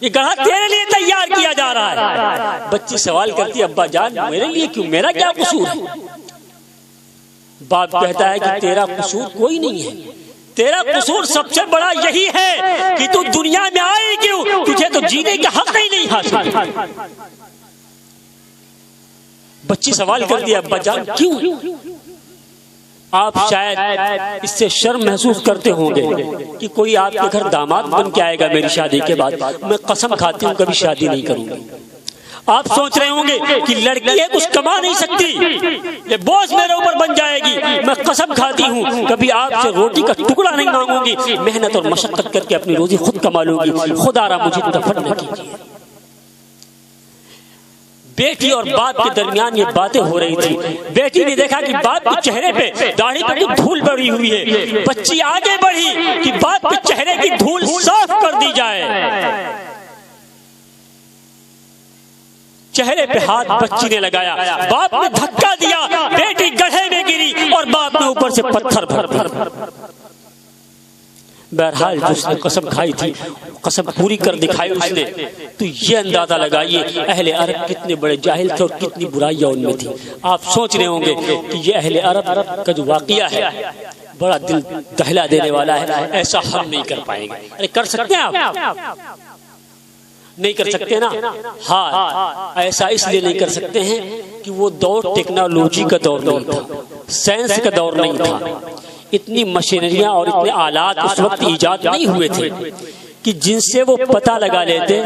یہ گڑھا تیرے لیے تیار کیا جا رہا ہے. بچی سوال کرتی ہے ابا جان میرے لیے کیوں، میرا کیا قصور ہے؟ باپ کہتا ہے کہ تیرا قصور کوئی نہیں ہے، تیرا قصور سب سے بڑا یہی ہے کہ تو دنیا میں آئی کیوں، تجھے تو جینے کا حق ہی نہیں حاصل. بچی سوال کرتی ہے ابا جان کیوں؟ آپ شاید اس سے شرم محسوس کرتے ہوں گے کہ کوئی آپ کے گھر داماد بن کے آئے گا میری شادی کے بعد، میں قسم کھاتی ہوں کبھی شادی نہیں کروں گی. آپ سوچ رہے ہوں گے کہ لڑکی ہے کچھ کما نہیں سکتی، یہ بوجھ میرے اوپر بن جائے گی، میں قسم کھاتی ہوں کبھی آپ سے روٹی کا ٹکڑا نہیں مانگوں گی، محنت اور مشقت کر کے اپنی روزی خود کما لوں گی، خدا را مجھے دفن نہ کیجیے. بیٹی اور باپ کے درمیان یہ باتیں ہو رہی تھی. بیٹی نے دیکھا کہ باپ کے چہرے پہ داڑھی پہ کچھ دھول پڑی ہوئی ہے. بچی آگے بڑھی کہ باپ کے چہرے کی دھول صاف کر دی جائے. چہرے پہ ہاتھ بچی نے لگایا، باپ نے دھکا دیا، بیٹی گڑھے میں گری اور باپ نے اوپر سے پتھر بھر دیا. بہرحال جو اس نے قسم کھائی تھی قسم پوری کر دکھائی اس نے. تو یہ اندازہ لگائیے اہل عرب کتنے بڑے جاہل تھے اور کتنی برائیاں ان میں تھی. آپ سوچ رہے ہوں گے کہ یہ اہل عرب کا جو واقعہ ہے بڑا دل دہلا دینے والا ہے، ایسا ہم نہیں کر پائیں گے. ارے کر سکتے ہیں آپ؟ نہیں کر سکتے نا. ہاں ایسا اس لیے نہیں کر سکتے ہیں کہ وہ دور ٹیکنالوجی کا دور نہیں تھا، سائنس کا دور نہیں تھا. اتنی مشینریاں اور اتنے آلات اس وقت ایجاد نہیں ہوئے تھے کہ جن سے وہ پتہ لگا لیتے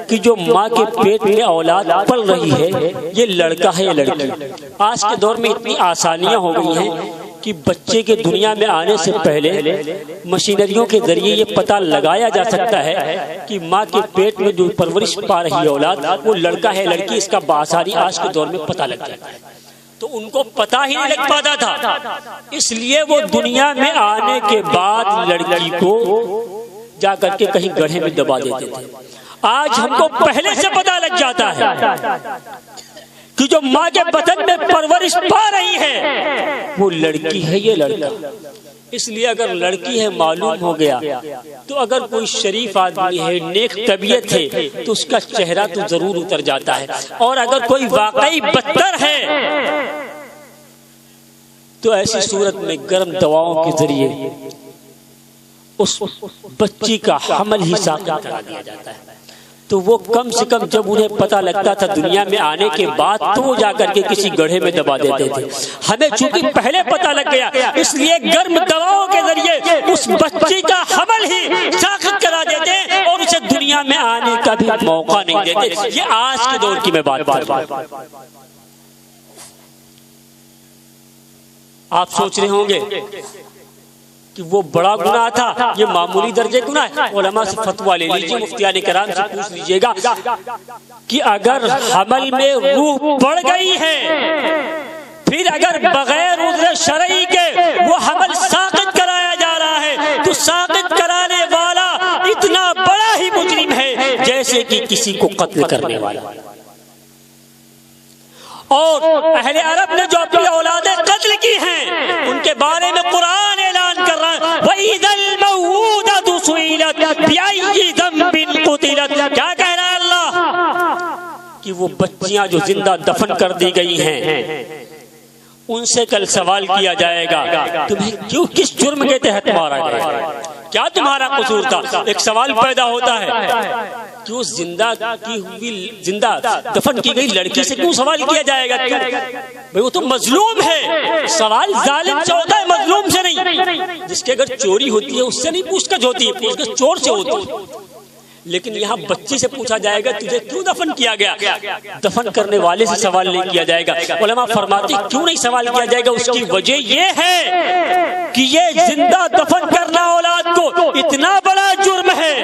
کہ جو ماں کے پیٹ میں اولاد پل رہی ہے یہ لڑکا ہے یا لڑکی. آج کے دور میں اتنی آسانیاں ہو گئی ہیں کہ بچے کے دنیا میں آنے سے پہلے مشینریوں کے ذریعے یہ پتہ لگایا جا سکتا ہے کہ ماں کے پیٹ میں جو پرورش پا رہی اولاد وہ لڑکا ہے لڑکی، اس کا بآسانی آج کے دور میں پتہ لگ جاتا ہے. تو ان کو پتہ ہی نہیں لگ پاتا تھا، اس لیے وہ دنیا میں آنے کے بعد لڑکی کو جا کر کے کہیں گڑھے میں دبا دیتے تھے. آج ہم کو پہلے سے پتہ لگ جاتا ہے کہ جو ماں کے بطن میں پرورش پا رہی ہے وہ لڑکی ہے یہ لڑکا. اس لیے اگر لڑکی ہے معلوم ہو گیا تو اگر کوئی شریف آدمی ہے، نیک طبیعت ہے، تو اس کا چہرہ تو ضرور اتر جاتا ہے، اور اگر کوئی واقعی بدتر ہے تو ایسی صورت میں گرم دواؤں کے ذریعے اس بچی کا حمل ہی ساقط کرا دیا جاتا ہے۔ تو وہ کم سے کم جب انہیں پتہ لگتا تھا دنیا میں آنے کے بعد تو وہ جا کر کے کسی گڑھے میں دبا دیتے تھے۔ ہمیں چونکہ پہلے پتہ لگ گیا اس لیے گرم دواؤں کے ذریعے اس بچی کا حمل ہی ساقط کرا دیتے اور اسے دنیا میں آنے کا بھی موقع نہیں دیتے۔ یہ آج کے دور کی میں بات کر رہا ہوں۔ آپ سوچ رہے ہوں گے کہ وہ بڑا گناہ تھا، یہ معمولی درجے گناہ ہے۔ علماء سے فتویٰ لے لیجیے، مفتیان کرام سے پوچھ لیجیے گا کہ اگر حمل میں روح بڑھ گئی ہے، پھر اگر بغیر عذر شرعی کے وہ حمل ساقط کرایا جا رہا ہے تو ساقط کرانے والا اتنا بڑا ہی مجرم ہے جیسے کہ کسی کو قتل کرنے والا۔ اور اہل عرب نے جو اپنی اولادیں قتل کی ہیں ان کے بارے میں قرآن اعلان کر رہا ہے وَإِذَا الْمَوْءُودَةُ سُئِلَتْ بِأَيِّ ذَنبٍ قُتِلَتْ۔ کیا کہہ رہا ہے اللہ؟ کہ وہ بچیاں جو زندہ دفن کر دی گئی ہیں ان سے کل سوال کیا جائے گا تمہیں کیوں، کس جرم کے تحت مارا گیا، کیا تمہارا قصور تھا؟ ایک سوال پیدا ہوتا ہے کہ وہ زندہ کی ہوئی، زندہ دفن کی گئی لڑکی سے کیوں سوال کیا جائے گا؟ بھئی وہ تو مظلوم ہے، سوال ظالم سے ہوتا ہے، مظلوم سے نہیں۔ جس کے اگر چوری ہوتی ہے اس سے نہیں پوچھ گچھ ہوتی ہے، پوچھ گچھ چور سے ہوتی ہے۔ لیکن یہاں بچی سے پوچھا جائے گا تجھے کیوں دفن کیا گیا؟ دفن کرنے والے سے سوال نہیں کیا جائے گا۔ علماء فرماتے کیوں نہیں سوال کیا جائے گا؟ اس کی وجہ یہ ہے کہ یہ زندہ دفن کرنا اولاد کو اتنا بڑا جرم ہے،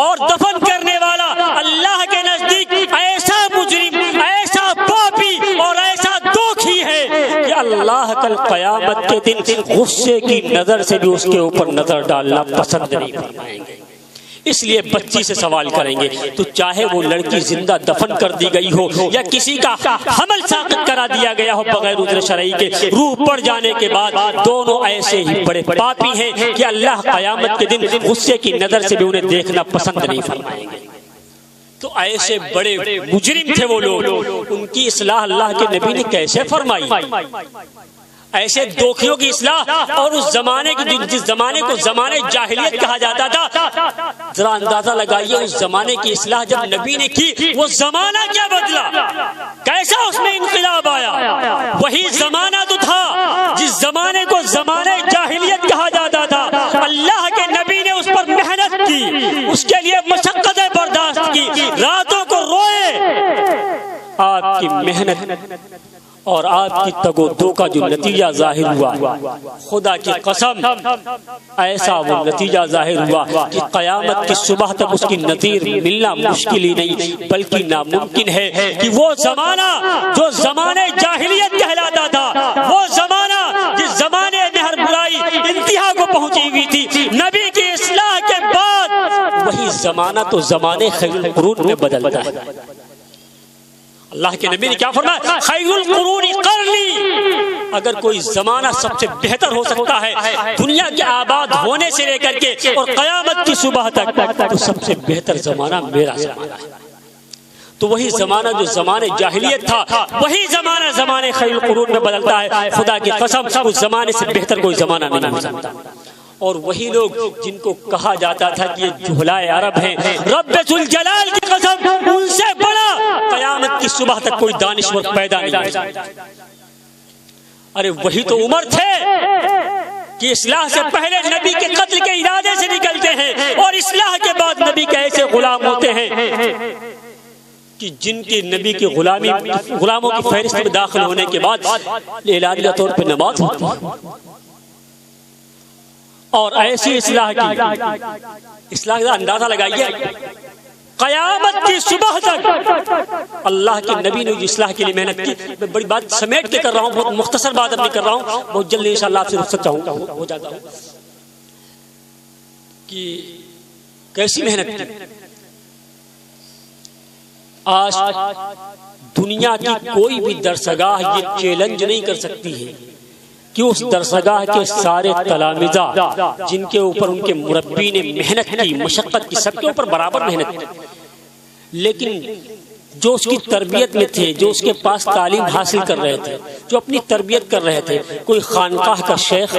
اور دفن کرنے والا اللہ کے نزدیک ایسا مجرم، ایسا پاپی اور ایسا دوکھی ہے کہ اللہ کل قیامت کے دن غصے کی نظر سے بھی اس کے اوپر نظر ڈالنا پسند نہیں فرمائیں گے۔ اس لیے بچی سے سوال کریں گے تو چاہے وہ لڑکی زندہ دفن کر دی گئی ہو یا کسی کا حمل ساقط کرا دیا گیا ہو بغیر عذر شرعی کے، روح پڑ جانے کے بعد دونوں ایسے ہی بڑے پاپی ہیں کہ اللہ قیامت کے دن غصے کی نظر سے بھی انہیں دیکھنا پسند نہیں فرمائیں گے۔ تو ایسے بڑے مجرم تھے وہ لوگ، ان کی اصلاح اللہ کے نبی نے کیسے فرمائی؟ ایسے دوکھیوں کی اصلاح، اور اس زمانے کی جس زمانے کو زمانے جاہلیت کہا جاتا تھا، ذرا اندازہ لگائیے اس زمانے کی اصلاح جب نبی نے کی وہ زمانہ کیا بدلا، کیسا اس میں انقلاب آیا۔ وہی زمانہ تو تھا جس زمانے کو زمانے جاہلیت کہا جاتا تھا، اللہ کے نبی نے اس پر محنت کی، اس کے لیے مشقتیں برداشت کی، راتوں کو روئے۔ آپ کی محنت اور آپ کی تگ و دو کا جو نتیجہ ظاہر ہوا، خدا کی قسم ایسا وہ نتیجہ ظاہر ہوا کہ قیامت کی صبح تک اس کی نظیر ملنا مشکل ہی نہیں بلکہ ناممکن ہے کہ وہ زمانہ جو زمانے جاہلیت کہلاتا تھا، وہ زمانہ جس زمانے میں ہر برائی انتہا کو پہنچی ہوئی تھی، نبی کی اصلاح کے بعد وہی زمانہ تو زمانے خیر القرون میں بدلتا ہے۔ اللہ کے نبی نے کیا فرمایا؟ خیر القرون قرنی۔ اگر کوئی زمانہ سب سے بہتر ہو سکتا ہے دنیا کے آباد ہونے سے لے کر کے اور قیامت کی صبح تک، تو سب سے بہتر زمانہ میرا زمانہ ہے۔ تو وہی زمانہ جو زمانے جاہلیت تھا، وہی زمانہ زمانے خیر القرون میں بدلتا ہے۔ خدا کی قسم اس زمانے سے بہتر کوئی زمانہ نہیں ہو سکتا۔ اور وہی لوگ جن کو کہا جاتا تھا کہ یہ جہلائے عرب ہیں، رب ذوالجلال کی قسم ان سے بڑا قیامت کی صبح تک کوئی دانشور پیدا نہیں ہو سکتا۔ ارے وہی تو عمر تھے کہ اصلاح سے پہلے نبی کے قتل کے ارادے سے نکلتے ہیں، اور اصلاح کے بعد نبی کے ایسے غلام ہوتے ہیں کہ جن کی نبی کی غلاموں کی فہرست میں داخل ہونے کے بعد اعلانیہ طور پہ نماز ہوتی ہے۔ اور ایسی اصلاح کا اندازہ لگائیے، قیامت کی صبح تک اللہ کے نبی نے جو اصلاح کے لیے محنت کی۔ میں بڑی بات سمیٹ کے کر رہا ہوں، بہت مختصر بات اپنی کر رہا ہوں، بہت جلدی انشاءاللہ آپ سے رخصت چاہوں گا ہو جاتا ہوں کہ کیسی محنت کی۔ آج دنیا کی کوئی بھی درسگاہ یہ چیلنج نہیں کر سکتی ہے کہ اس درسگاہ کے سارے تلامذہ جن کے اوپر ان کے مربی نے محنت کی، مشقت کی، سب کے اوپر برابر محنت کی، لیکن جو اس کی تربیت میں تھے، جو اس کے پاس تعلیم حاصل کر رہے تھے، جو اپنی تربیت کر رہے تھے، کوئی خانقاہ کا شیخ،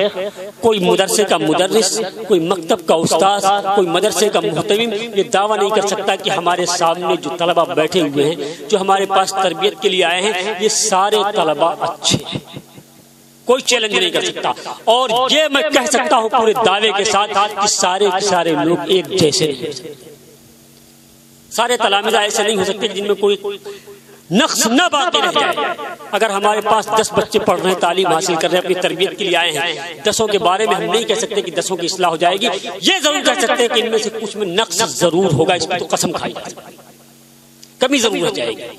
کوئی مدرسے کا مدرس، کوئی مکتب کا استاذ، کوئی مدرسے کا محتمم یہ دعویٰ نہیں کر سکتا کہ ہمارے سامنے جو طلبہ بیٹھے ہوئے ہیں، جو ہمارے پاس تربیت کے لیے آئے ہیں، یہ سارے طلبہ اچھے ہیں۔ کوئی چیلنج نہیں کر سکتا، اور یہ میں کہہ سکتا ہوں پورے دعوے کے ساتھ کہ سارے کے سارے لوگ ایک جیسے نہیں ہو سکتے، سارے تلامذہ ایسے نہیں ہو سکتے جن میں کوئی نقص نہ باقی رہ جائے۔ اگر ہمارے پاس 10 بچے پڑھ رہے ہیں، تعلیم حاصل کر رہے ہیں، اپنی تربیت کے لیے آئے ہیں، 10 کے بارے میں ہم نہیں کہہ سکتے کہ 10 کی اصلاح ہو جائے گی، یہ ضرور کہہ سکتے ہیں کہ ان میں سے کچھ میں نقص ضرور ہوگا، اس میں تو قسم کھائی جائے گی، کمی ضرور رہ جائے گی۔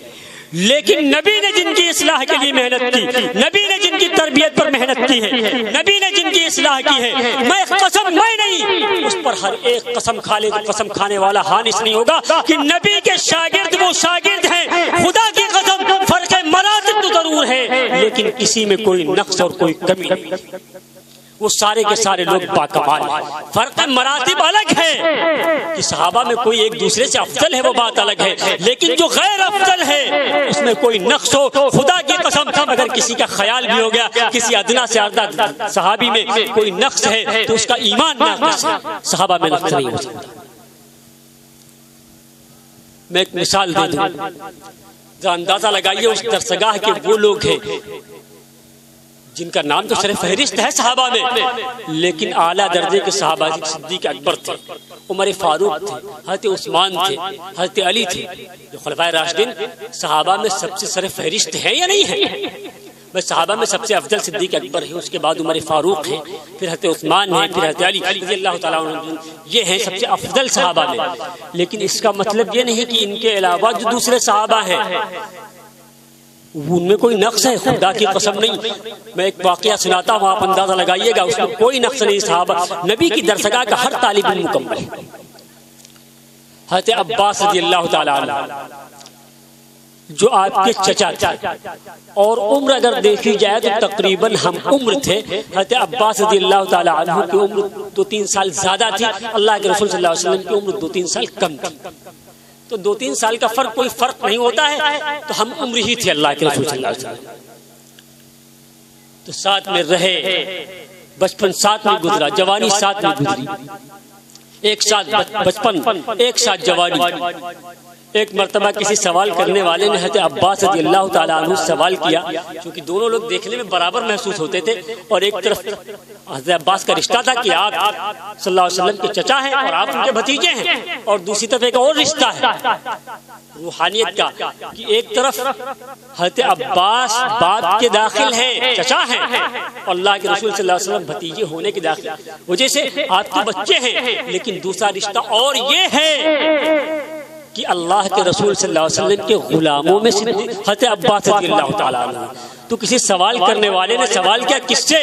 لیکن نبی نے جن کی اصلاح کے لیے محنت کی، نبی نے جن کی تربیت پر محنت کی ہے، نبی نے جن کی اصلاح کی ہے، میں قسم میں نہیں، اس پر ہر ایک قسم کھا لے تو قسم کھانے والا حانث نہیں ہوگا کہ نبی کے شاگرد وہ شاگرد ہیں، خدا کی قسم فرق مراتب تو ضرور ہے لیکن کسی میں کوئی نقص اور کوئی کمی نہیں، وہ سارے کے سارے لوگ باکمال ہیں۔ فرق مراتب الگ ہے کہ صحابہ میں کوئی ایک دوسرے سے افضل ہے، وہ بات الگ ہے، لیکن جو غیر افضل ہے اس میں کوئی نقص ہو، خدا کی قسم اگر کسی کا خیال بھی ہو گیا کسی ادنا سے ادنا صحابی میں کوئی نقص ہے تو اس کا ایمان ناقص ہے، صحابہ میں نقص نہیں ہو سکتا۔ میں ایک مثال دے دوں، ذرا اندازہ لگائیے اس درسگاہ کے وہ لوگ ہیں جن کا نام تو سر فہرست ہے صحابہ میں، لیکن اعلیٰ درجے کے صحابہ صدیق اکبر تھے، عمر فاروق تھے، حضرت عثمان تھے، حضرت علی تھے، جو خلفائے راشدین صحابہ میں سب سے سر فہرست ہے یا نہیں ہے؟ بس صحابہ میں سب سے افضل صدیق اکبر ہے، اس کے بعد عمر فاروق ہے، پھر حضرت عثمان ہے، پھر حضرت علی رضی اللہ تعالیٰ عنہ، یہ ہیں سب سے افضل صحابہ میں۔ لیکن اس کا مطلب یہ نہیں کہ ان کے علاوہ جو دوسرے صحابہ ہیں ان میں کوئی نقص ہے، خدا کی قسم نہیں۔ میں ایک واقعہ سناتا ہوں، آپ اندازہ لگائیے گا، اس میں کوئی نقص نہیں۔ صحابہ نبی کی درسگاہ کا ہر طالب علم مکمل ہے۔ حضرت عباس رضی اللہ تعالیٰ عنہ جو آپ کے چچا تھے، اور عمر اگر دیکھی جائے تو تقریباً ہم عمر تھے۔ حضرت عباس رضی اللہ تعالیٰ عنہ کی عمر 2-3 سال زیادہ تھی، اللہ کے رسول صلی اللہ علیہ وسلم کی عمر 2-3 سال کم تھی، تو 2-3 سال کا فرق کوئی فرق نہیں ہوتا ہے، تو ہم عمر ہی تھے اللہ کے رسول صلی اللہ علیہ وسلم، تو ساتھ میں رہے، بچپن ساتھ میں گزرا، جوانی ساتھ میں گزری، ایک ساتھ بچپن ایک ساتھ جوانی۔ ایک مرتبہ کسی سوال کرنے والے نے حضرت عباس رضی اللہ تعالیٰ عنہ سوال کیا، کیونکہ دونوں لوگ دیکھنے میں برابر محسوس ہوتے تھے، اور ایک طرف حضرت عباس کا رشتہ تھا کہ آپ صلی اللہ علیہ وسلم کے چچا ہیں اور آپ ان کے بھتیجے ہیں، اور دوسری طرف ایک اور رشتہ ہے روحانیت کا کہ ایک طرف حضرت عباس باپ کے داخل ہیں، چچا ہیں، اور اللہ کے رسول صلی اللہ علیہ وسلم بھتیجے ہونے کے داخل، وجہ سے آپ کے بچے ہیں، لیکن دوسرا رشتہ اور یہ ہے کہ اللہ کے رسول صلی اللہ علیہ وسلم کے غلاموں میں سے حضرت عباس رضی اللہ تعالیٰ عنہ۔ تو کسی سوال کرنے والے نے سوال کیا کس سے؟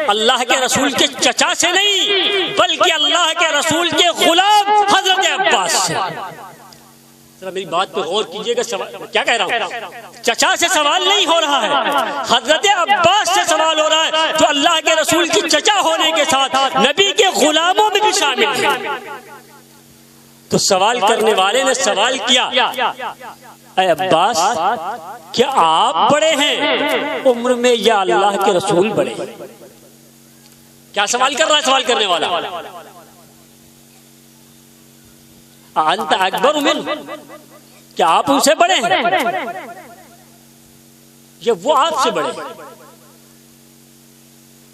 اللہ کے رسول کے چچا سے نہیں، بلکہ اللہ کے رسول کے غلام حضرت عباس سے۔ ذرا میری بات پہ غور کیجئے گا، کیا کہہ رہا ہوں؟ چچا سے سوال نہیں ہو رہا ہے، حضرت عباس سے سوال ہو رہا ہے، جو اللہ کے رسول کی چچا ہونے کے ساتھ نبی کے غلاموں میں بھی شامل ہیں۔ تو سوال کرنے والے نے سوال کیا، اے عباس کیا آپ بڑے ہیں عمر میں یا اللہ کے رسول بڑے؟ کیا سوال کر رہا ہے سوال کرنے والا؟ انت اکبر منہ، کیا آپ ان سے بڑے ہیں یا وہ آپ سے بڑے ہیں؟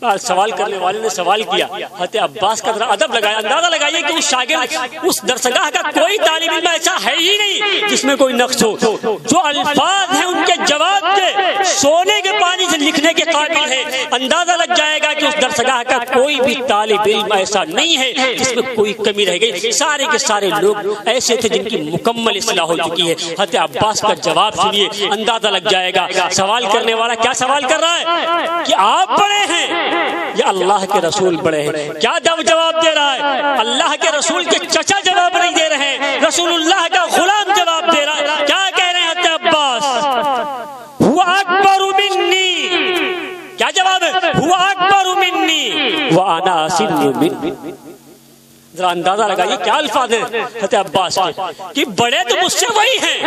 سوال کرنے والے نے سوال کیا، حضرت عباس کا ادب لگایا، اندازہ لگائیے کہ اس شاگرد اس درسگاہ کا کوئی طالب علم ایسا ہے ہی نہیں جس میں کوئی نقص ہو، جو الفاظ ہیں ان کے جواب کے سونے کے پانی سے لکھنے کے قابل ہے۔ اندازہ لگ جائے گا کہ اس درسگاہ کا کوئی بھی طالب علم ایسا نہیں ہے جس میں کوئی کمی رہ گئی، سارے کے سارے لوگ ایسے تھے جن کی مکمل اصلاح ہو چکی ہے۔ حضرت عباس کا جواب سنیے، اندازہ لگ جائے گا سوال کرنے والا کیا سوال کر رہا ہے کہ آپ بڑے ہیں یا اللہ کے رسول بڑے ہیں؟ کیا جواب دے رہا ہے؟ اللہ کے رسول کے چچا جواب نہیں دے رہے ہیں، رسول اللہ کا غلام جواب دے رہا ہے۔ کیا کہہ رہے ہیں حضرت عباس؟ ہوا اکبر منی، کیا جواب ہے؟ ہوا وَأَنَا أَسِنُّ مِنْ. ذرا اندازہ لگائیے کیا الفاظ ہیں حضرت عباس کے کہ بڑے تو مجھ سے وہی ہیں.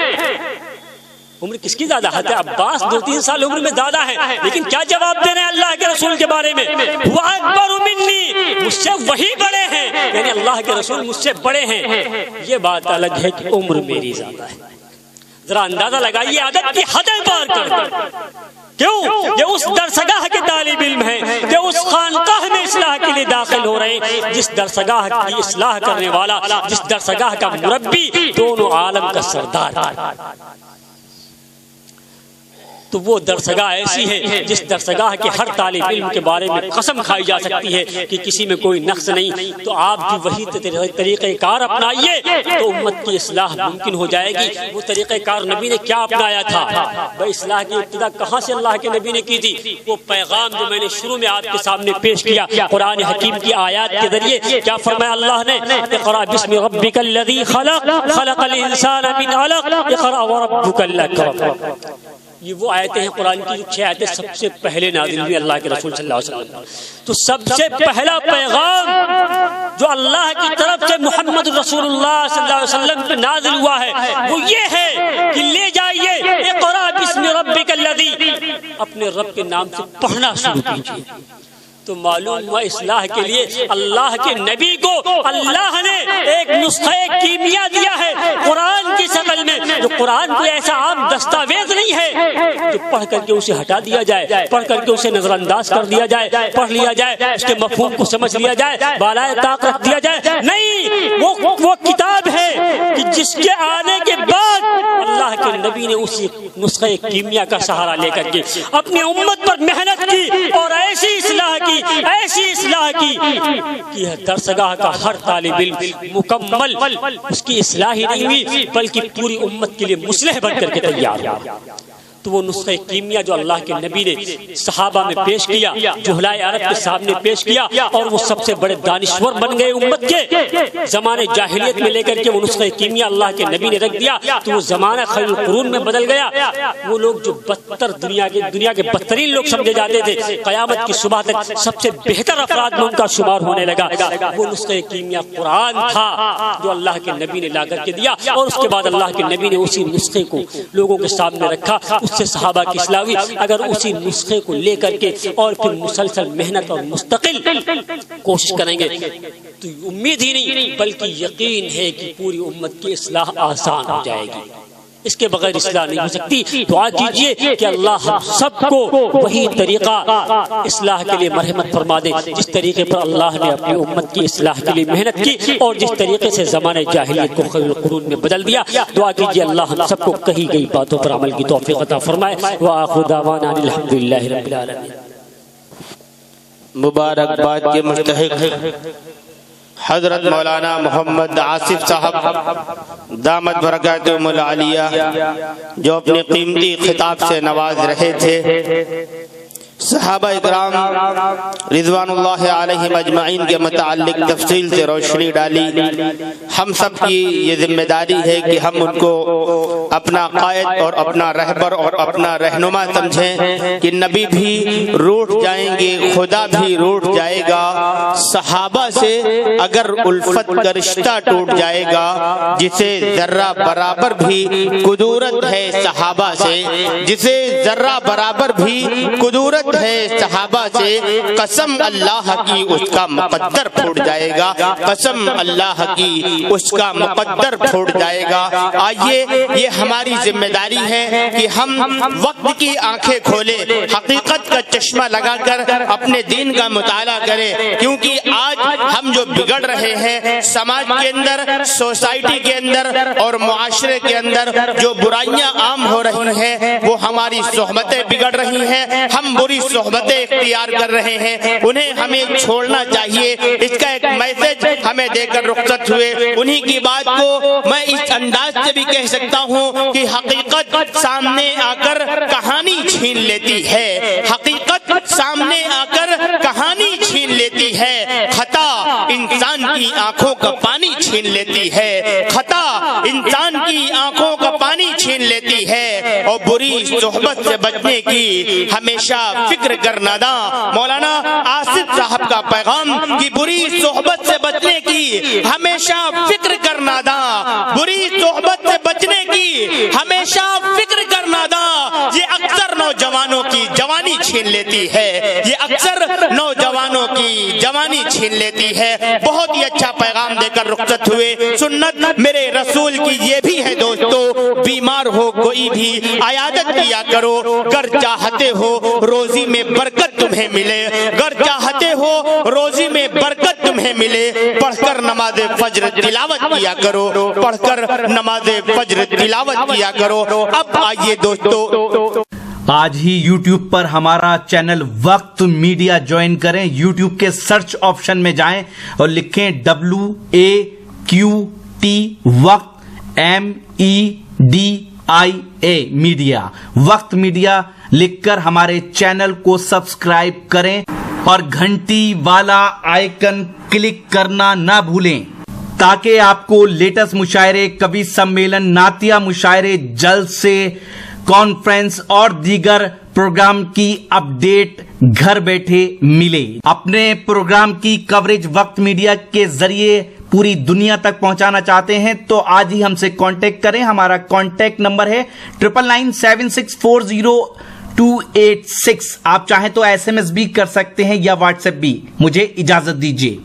عمر کس کی زیادہ؟ حضرت عباس 2-3 سال عمر میں زیادہ ہیں، لیکن کیا جواب دے رہے ہیں اللہ کے رسول کے بارے میں؟ وَأَكْبَرُ مِنِّي، مجھ سے وہی بڑے ہیں، یعنی اللہ کے رسول مجھ سے بڑے ہیں. یہ بات الگ ہے کہ عمر میری زیادہ ہے. ذرا اندازہ لگائیے عدد کی حدیں پار کر. کیوں؟ یہ اس درسگاہ کے طالب علم ہیں کہ اس خانقاہ میں اصلاح کے لیے داخل ہو رہے ہیں، جس درسگاہ کی اصلاح کرنے والا، جس درسگاہ کا مربی دونوں عالم کا سردار. تو وہ درسگاہ ایسی ہے جس درسگاہ کے ہر طالب علم کے بارے میں قسم کھائی جا سکتی ہے کہ کسی میں کوئی نقص نہیں. تو آپ بھی وہی طریقہ کار اپنائیے تو امت کی اصلاح ممکن ہو جائے گی. وہ طریقہ کار نبی نے کیا اپنایا تھا؟ بھائی اصلاح کی ابتدا کہاں سے اللہ کے نبی نے کی تھی؟ وہ پیغام جو میں نے شروع میں آپ کے سامنے پیش کیا قرآن حکیم کی آیات کے ذریعے. کیا فرمایا اللہ نے؟ اقرأ بسم ربک الذی خلق خلق الانسان من علق اقرأ وربک الاکرم. یہ وہ آیتیں ہیں قرآن کی جو 6 آیتیں سب سے پہلے نازل ہوئی اللہ کے رسول صلی اللہ علیہ وسلم. تو سب سے پہلا پیغام جو اللہ کی طرف سے محمد رسول اللہ صلی اللہ علیہ وسلم پہ نازل ہوا ہے وہ یہ ہے کہ لے جائیے اقرأ بسم ربک الذی، اپنے رب کے نام سے پڑھنا شروع کیجیے. تو معلوم ہوا اصلاح کے لیے اللہ کے نبی کو اللہ نے ایک نسخہ کیمیا دیا ہے قرآن کی شکل میں. جو قرآن کوئی ایسا عام دستاویز نہیں ہے جو پڑھ کر کے اسے ہٹا دیا جائے، پڑھ کر کے اسے نظر انداز کر دیا جائے، پڑھ لیا جائے، اس کے مفہوم کو سمجھ لیا جائے، بالائے طاق رکھ دیا جائے. نہیں، وہ کتاب ہے کہ جس کے آنے کے بعد اللہ کے نبی نے اسی نسخہ کیمیا کا سہارا لے کر کے اپنی امت پر محنت کی اور ایسی اصلاح کی کہ درسگاہ کا ہر طالب علم مکمل اس کی اصلاح ہی نہیں ہوئی بلکہ پوری امت کے لیے مصلح بن کر کے تیار ہوا. تو وہ نسخہ کیمیا جو اللہ کے نبی نے صحابہ میں پیش کیا، جہلائے عرب کے سامنے پیش کیا، اور وہ سب سے بڑے دانشور بن گئے امت کے. زمانے جاہلیت میں لے کر کے وہ نسخہ کیمیا اللہ کے نبی نے رکھ دیا تو وہ زمانہ خیر القرون میں بدل گیا. وہ لوگ جو بدتر دنیا کے بدترین لوگ سمجھے جاتے تھے، قیامت کی صبح تک سب سے بہتر افراد میں ان کا شمار ہونے لگا. وہ نسخہ کیمیا قرآن تھا جو اللہ کے نبی نے لا کر کے دیا، اور اس کے بعد اللہ کے نبی نے اسی نسخے کو لوگوں کے سامنے رکھا. سے صحابہ کی اصلاح ہوئی. اگر اسی نسخے کو لے کر کے اور پھر مسلسل محنت اور مستقل کوشش کریں گے تو امید ہی نہیں بلکہ یقین ہے کہ پوری امت کی اصلاح آسان ہو جائے گی. اس کے بغیر اصلاح نہیں ہو سکتی. دعا کیجئے کہ اللہ ہم سب کو وہی طریقہ اصلاح کے لیے مرحمت فرما دے جس طریقے پر اللہ نے اپنی امت کی اصلاح کے لیے محنت کی اور جس طریقے سے زمانے جاہلیت کو خیر القرون میں بدل دیا. دعا کیجئے اللہ ہم سب کو کہی گئی باتوں پر عمل کی توفیق عطا فرمائے. وآخر دعوانا الحمدللہ رب العالمین. مبارکباد کے مستحق حضرت مولانا محمد آصف صاحب دامت برکاتہم العالیہ جو اپنے قیمتی خطاب سے نواز رہے تھے. صحابہ اکرام رضوان اللہ علیہم اجمعین کے متعلق تفصیل سے روشنی ڈالی. ہم سب کی یہ ذمہ داری ہے کہ ہم ان کو اپنا قائد اور اپنا رہبر اور اپنا رہنما سمجھیں کہ نبی بھی روٹ جائیں گے، خدا بھی روٹ جائے گا. صحابہ سے اگر الفت کا رشتہ ٹوٹ جائے گا جسے ذرہ برابر بھی قدورت ہے صحابہ سے، جسے ذرہ برابر بھی قدورت ہے صحابہ سے، قسم اللہ کی اس کا مقدر پھوٹ جائے گا، قسم اللہ کی اس کا مقدر پھوٹ جائے گا. آئیے یہ ہماری ذمہ داری ہے کہ ہم وقت کی آنکھیں کھولیں، حقیقت کا چشمہ لگا کر اپنے دین کا مطالعہ کریں. کیونکہ آج ہم جو بگڑ رہے ہیں سماج کے اندر، سوسائٹی کے اندر اور معاشرے کے اندر جو برائیاں عام ہو رہی ہیں وہ ہماری صحبتیں بگڑ رہی ہیں، ہم بری صحبتیں اختیار کر رہے ہیں، انہیں ہمیں چھوڑنا چاہیے. اس کا ایک میسج ہمیں دے کر رخصت ہوئے. انہی کی بات کو میں اس انداز سے بھی کہہ سکتا ہوں کہ حقیقت سامنے آ کر کہانی چھین لیتی ہے، حقیقت سامنے آ کر کہانی چھین لیتی ہے، خطا انسان کی آنکھوں کا پانی چھین لیتی ہے، خطا انسان کی آنکھوں کا پانی چھین لیتی ہے، اور بری صحبت سے بچنے کی ہمیشہ فکر کرنا دا۔ مولانا آصف صاحب کا پیغام کہ بری صحبت سے بچنے کی ہمیشہ فکر کرنا دا، بری صحبت سے بچنے کی ہمیشہ فکر کرنا دا، یہ اکثر نوجوانوں کی جوانی چھین لیتی ہے، یہ اکثر نوجوانوں کی جوانی چھین لیتی ہے۔ بہت ہی اچھا پیغام دے کر رخصت ہوئے۔ سنت میرے رسول کی یہ بھی ہے دوستو، بیمار ہو کوئی بھی عیادت کیا کرو، گر چاہتے ہو روزی میں برکت تمہیں ملے، گر چاہتے ہو روزی میں برکت تمہیں ملے، پڑھ کر نماز فجر تلاوت کیا کرو، پڑھ کر نماز فجر تلاوت کیا کرو۔ اب آئیے دوستو، آج ہی یوٹیوب پر ہمارا چینل وقت میڈیا جوائن کریں، یوٹیوب کے سرچ آپشن میں جائیں اور لکھیں WAQT وقت MEDIA میڈیا، وقت میڈیا لکھ کر ہمارے چینل کو سبسکرائب کریں اور گھنٹی والا آئیکن کلک کرنا نہ بھولیں تاکہ آپ کو لیٹسٹ مشاعرے، کبھی سمیلن، نعتیہ مشاعرے، جلسے، کانفرنس اور دیگر پروگرام کی اپڈیٹ گھر بیٹھے ملے۔ اپنے پروگرام کی کوریج وقت میڈیا کے ذریعے پوری دنیا تک پہنچانا چاہتے ہیں تو آج ہی ہم سے کانٹیکٹ کریں۔ ہمارا کانٹیکٹ نمبر ہے 9997640286۔ آپ چاہیں تو SMS بھی کر سکتے ہیں یا واٹس ایپ بھی۔ مجھے اجازت دیجیے۔